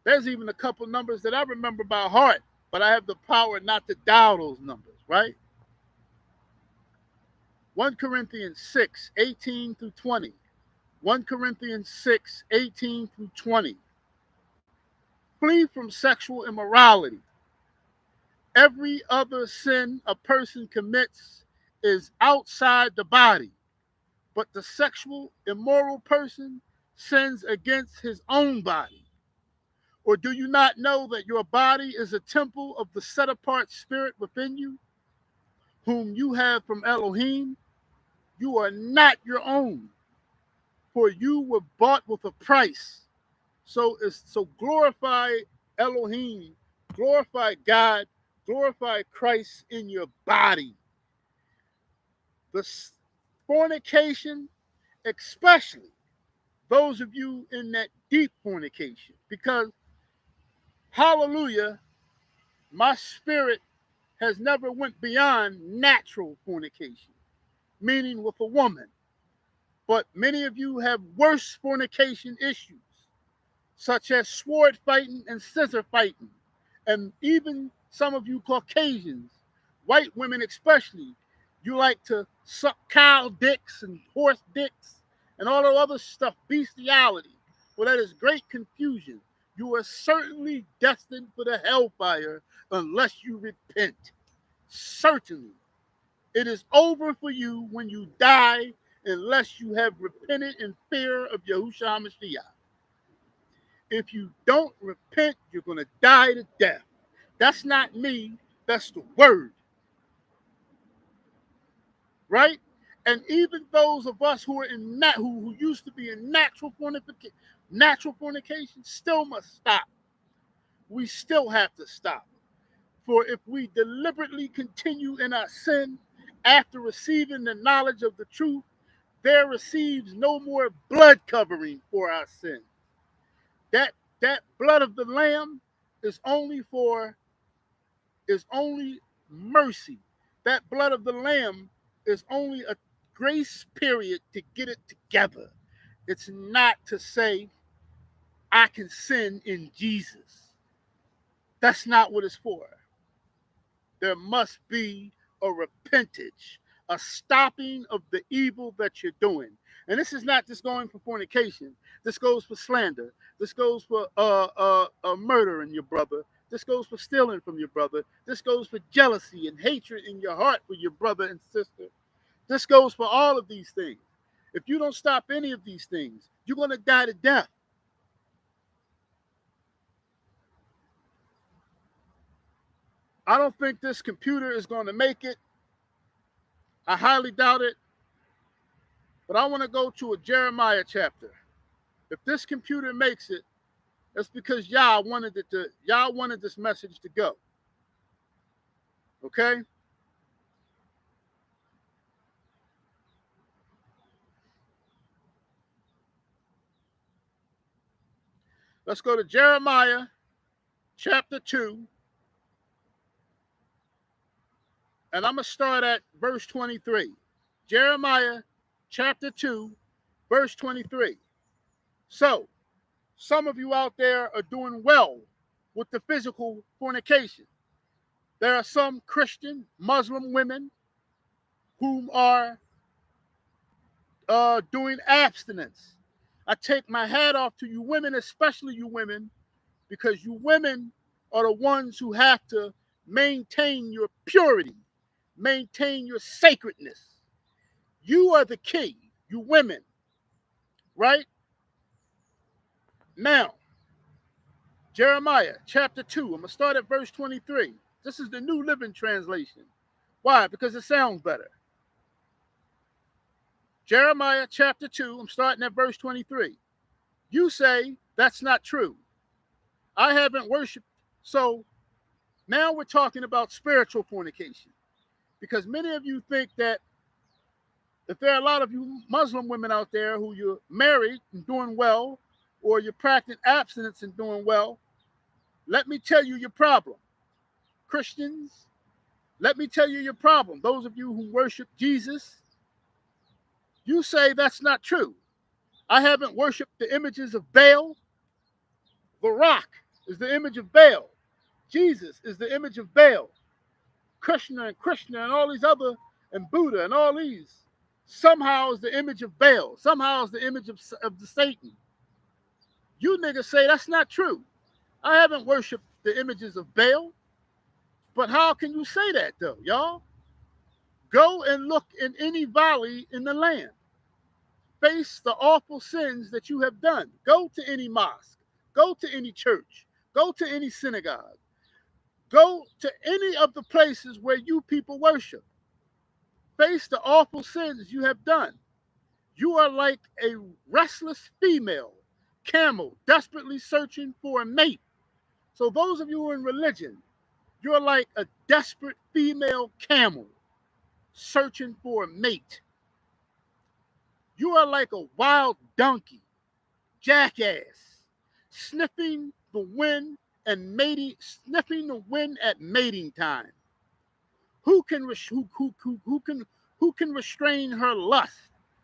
There's even a couple numbers that I remember by heart, but I have the power not to dial those numbers, right? 1 Corinthians 6, 18 through 20. 1 Corinthians 6, 18 through 20. Flee from sexual immorality. Every other sin a person commits is outside the body, but the sexual immoral person sins against his own body. Or do you not know that your body is a temple of the set apart spirit within you, whom you have from Elohim? You are not your own, for you were bought with a price. So glorify Elohim, glorify God, glorify Christ in your body. The fornication, especially those of you in that deep fornication, because hallelujah, my spirit has never went beyond natural fornication, meaning with a woman. But many of you have worse fornication issues, such as sword fighting and scissor fighting. And even some of you Caucasians, white women especially, you like to suck cow dicks and horse dicks and all the other stuff, bestiality. Well, that is great confusion. You are certainly destined for the hellfire unless you repent. Certainly. It is over for you when you die unless you have repented in fear of Yahushua HaMashiach. If you don't repent, you're going to die to death. That's not me. That's the word. Right? And even those of us who are in who used to be in natural fornication still must stop. We still have to stop. For if we deliberately continue in our sin after receiving the knowledge of the truth, there receives no more blood covering for our sin. That blood of the Lamb is only mercy. That blood of the Lamb is only a grace period to get it together. It's not to say I can sin in Jesus. That's not what it's for. There must be a repentage, a stopping of the evil that you're doing. And this is not just going for fornication. This goes for slander. This goes for murdering your brother. This goes for stealing from your brother. This goes for jealousy and hatred in your heart for your brother and sister. This goes for all of these things. If you don't stop any of these things, you're going to die to death. I don't think this computer is going to make it. I highly doubt it. But I want to go to a Jeremiah chapter. If this computer makes it, that's because y'all wanted this message to go. Okay? Let's go to Jeremiah chapter 2. And I'm going to start at verse 23. Jeremiah chapter 2, verse 23. So, some of you out there are doing well with the physical fornication. There are some Christian, Muslim women who are doing abstinence. I take my hat off to you women, especially you women, because you women are the ones who have to maintain your purity, maintain your sacredness. You are the key, you women, right? Now, Jeremiah chapter 2, I'm going to start at verse 23. This is the New Living Translation. Why? Because it sounds better. Jeremiah chapter 2, I'm starting at verse 23. You say that's not true. I haven't worshiped. So now we're talking about spiritual fornication. Because many of you think that if there are a lot of you Muslim women out there who you're married and doing well, or you're practicing abstinence and doing well, let me tell you your problem. Christians, let me tell you your problem. Those of you who worship Jesus, you say that's not true. I haven't worshiped the images of Baal. The rock is the image of Baal. Jesus is the image of Baal. Krishna and all these other, and Buddha and all these. Somehow is the image of Baal. Somehow is the image of the Satan. You niggas say that's not true. I haven't worshipped the images of Baal, but how can you say that though, y'all? Go and look in any valley in the land. Face the awful sins that you have done. Go to any mosque. Go to any church. Go to any synagogue. Go to any of the places where you people worship. Face the awful sins you have done. You are like a restless female camel desperately searching for a mate. So, those of you who are in religion, you're like a desperate female camel searching for a mate. You are like a wild donkey, jackass, sniffing the wind and mating, sniffing the wind at mating time. Who can who can restrain her lust?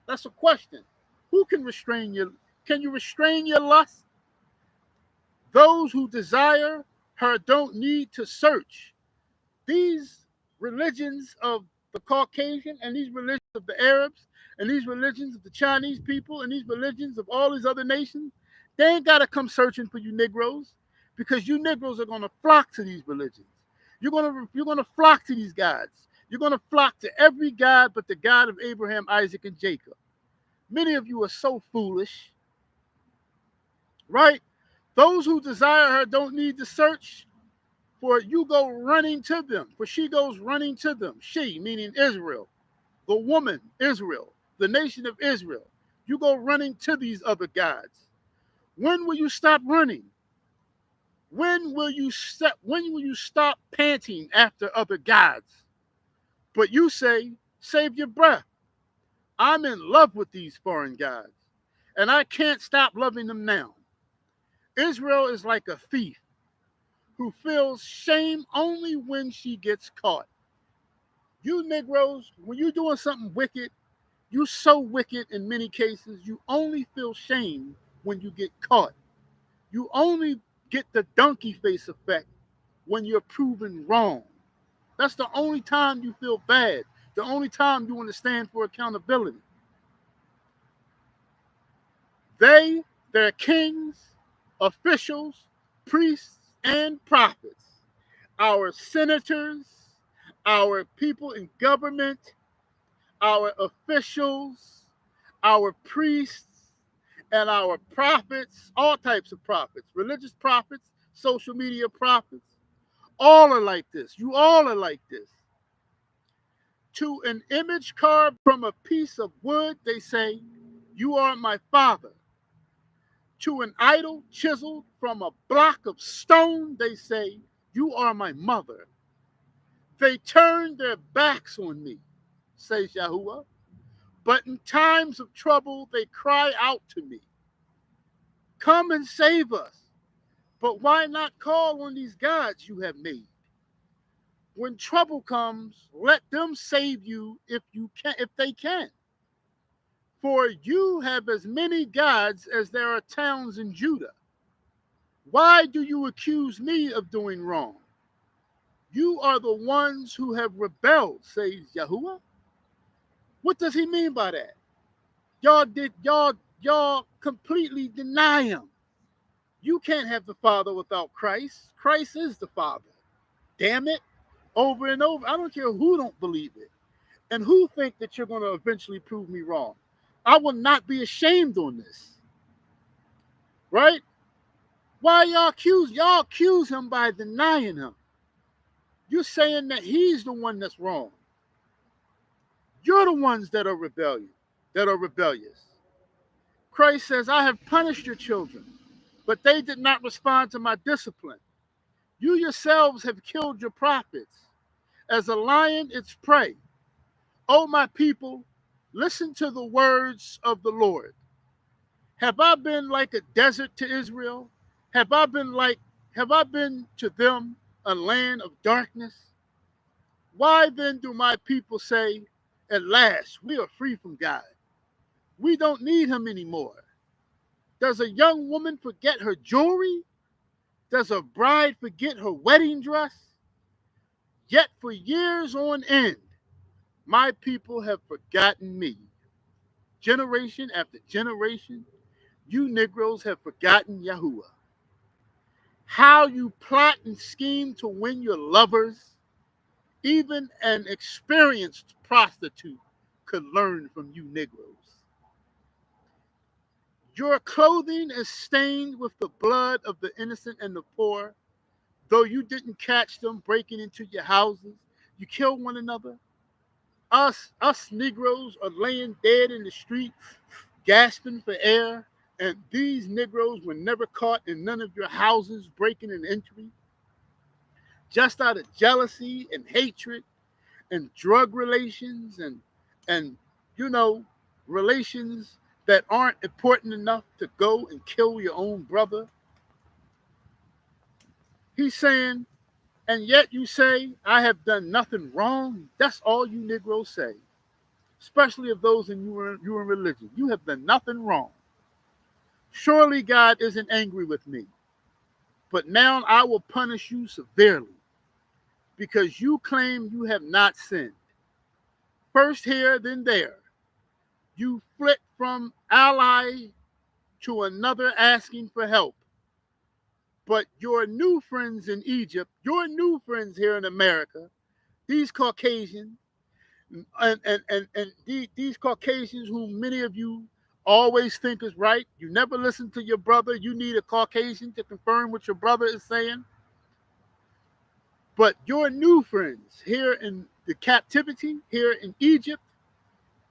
That's a question. Who can restrain your? Can you restrain your lust? Those who desire her don't need to search. These religions of the Caucasian and these religions of the Arabs and these religions of the Chinese people and these religions of all these other nations, they ain't got to come searching for you Negroes because you Negroes are going to flock to these religions. You're gonna flock to these gods. You're going to flock to every god but the God of Abraham, Isaac, and Jacob. Many of you are so foolish, right? Those who desire her don't need to search, for you go running to them, for she goes running to them. She, meaning Israel, the woman, Israel, the nation of Israel. You go running to these other gods. When will you stop running? When will you stop panting after other gods? But you say, save your breath. I'm in love with these foreign gods, and I can't stop loving them now. Israel is like a thief who feels shame only when she gets caught. You Negroes, when you're doing something wicked, you're so wicked in many cases, you only feel shame when you get caught. You only get the donkey face effect when you're proven wrong. That's the only time you feel bad, the only time you want to stand for accountability. They, their kings, officials, priests, and prophets, our senators, our people in government, our officials, our priests, and our prophets, all types of prophets, religious prophets, social media prophets, all are like this. You all are like this. To an image carved from a piece of wood, they say, you are my father. To an idol chiseled from a block of stone, they say, you are my mother. They turn their backs on me, says Yahuwah. But in times of trouble, they cry out to me. Come and save us. But why not call on these gods you have made? When trouble comes, let them save you if they can. For you have as many gods as there are towns in Judah. Why do you accuse me of doing wrong? You are the ones who have rebelled, says Yahuwah. What does he mean by that? Y'all completely deny him. You can't have the Father without Christ. Christ is the Father. Damn it. Over and over. I don't care who don't believe it and who think that you're going to eventually prove me wrong. I will not be ashamed on this. Right? Why y'all accuse? Y'all accuse him by denying him. You're saying that he's the one that's wrong. You're the ones that are rebellious. Christ says, I have punished your children, but they did not respond to my discipline. You yourselves have killed your prophets. As a lion, its prey. O my people, listen to the words of the Lord. Have I been like a desert to Israel? Have I been to them a land of darkness? Why then do my people say, at last, we are free from God. We don't need him anymore. Does a young woman forget her jewelry? Does a bride forget her wedding dress? Yet for years on end, my people have forgotten me. Generation after generation, you Negroes have forgotten Yahuwah. How you plot and scheme to win your lovers, even an experienced prostitute could learn from you Negroes. Your clothing is stained with the blood of the innocent and the poor, though you didn't catch them breaking into your houses. You kill one another. Us Negroes are laying dead in the street, gasping for air, and these Negroes were never caught in none of your houses breaking and entering, just out of jealousy and hatred and drug relations and you know relations that aren't important enough to go and kill your own brother. He's saying, and yet you say, I have done nothing wrong. That's all you Negroes say, especially of those in you in religion. You have done nothing wrong. Surely God isn't angry with me, but now I will punish you severely because you claim you have not sinned. First here, then there. You flit from ally to another asking for help. But your new friends in Egypt, your new friends here in America, these Caucasians, and these Caucasians whom many of you always think is right, you never listen to your brother. You need a Caucasian to confirm what your brother is saying. But your new friends here in the captivity, here in Egypt,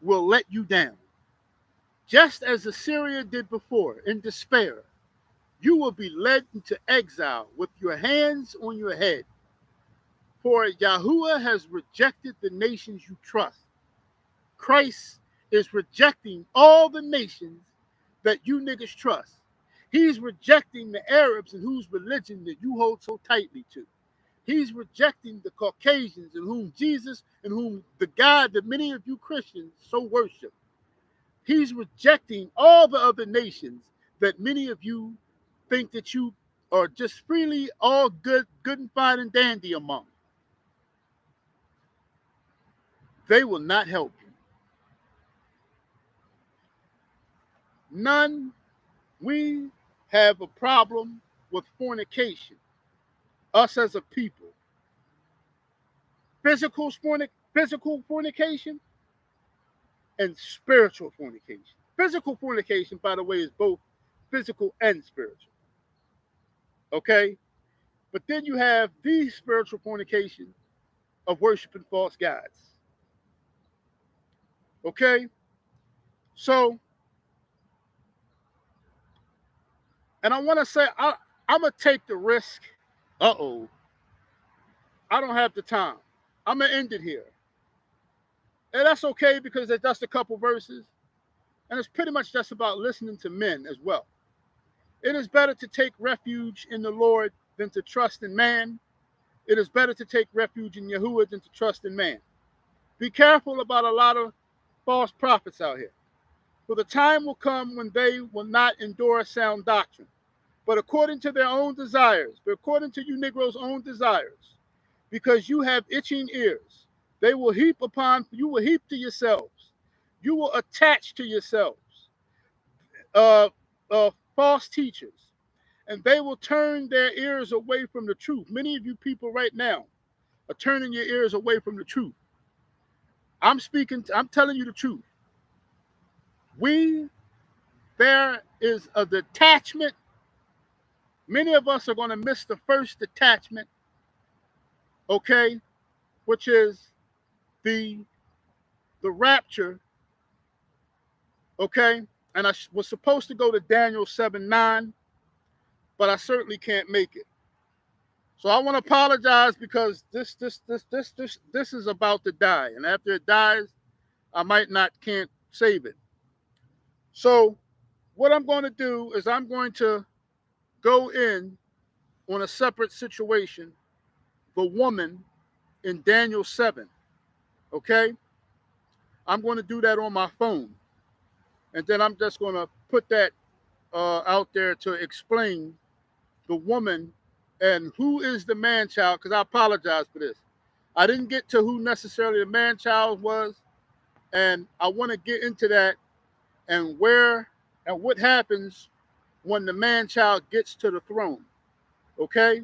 will let you down. Just as Assyria did before, in despair, you will be led into exile with your hands on your head. For Yahuwah has rejected the nations you trust. Christ is rejecting all the nations that you niggas trust. He's rejecting the Arabs in whose religion that you hold so tightly to. He's rejecting the Caucasians in whom Jesus and whom the God that many of you Christians so worship. He's rejecting all the other nations that many of you think that you are just freely all good and fine and dandy among. They will not help you. None. We have a problem with fornication, us as a people. Physical fornication and spiritual fornication. Physical fornication, by the way, is both physical and spiritual. Okay? But then you have the spiritual fornication of worshiping false gods. Okay? So, and I want to say, I'm going to take the risk. Uh-oh. I don't have the time. I'm going to end it here. And that's okay because it's just a couple verses. And it's pretty much just about listening to men as well. It is better to take refuge in the Lord than to trust in man. It is better to take refuge in Yahuwah than to trust in man. Be careful about a lot of false prophets out here. For the time will come when they will not endure sound doctrine, but according to their own desires, but according to you Negroes' own desires, because you have itching ears, they will heap upon, you will heap to yourselves, you will attach to yourselves false teachers, and they will turn their ears away from the truth. Many of you people right now are turning your ears away from the truth. I'm telling you the truth. There is a detachment. Many of us are going to miss the first detachment, okay, which is the rapture, okay? And I was supposed to go to Daniel 7:9, but I certainly can't make it. So I want to apologize because this is about to die, and after it dies, I can't save it. So what I'm going to do is I'm going to go in on a separate situation, the woman in Daniel 7, okay? I'm going to do that on my phone, and then I'm just going to put that out there to explain the woman and who is the man child, because I apologize for this. I didn't get to who necessarily the man child was, and I want to get into that and where and what happens when the man child gets to the throne. Okay?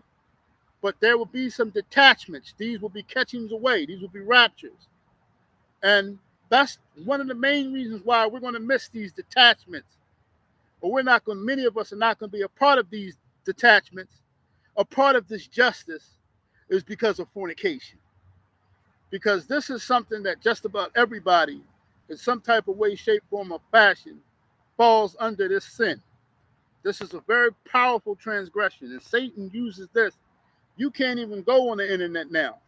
But there will be some detachments. These will be catchings away. These will be raptures. And that's one of the main reasons why we're going to miss these detachments. Or many of us are not going to be a part of these detachments. A part of this justice is because of fornication. Because this is something that just about everybody, in some type of way, shape, form, or fashion, falls under this sin. This is a very powerful transgression, and Satan uses this. You can't even go on the internet now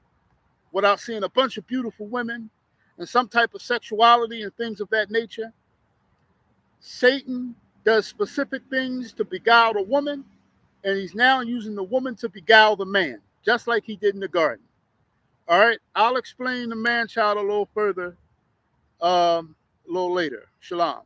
without seeing a bunch of beautiful women and some type of sexuality and things of that nature. Satan does specific things to beguile the woman, and he's now using the woman to beguile the man, just like he did in the garden. All right, I'll explain the man child a little further a little later. Shalom.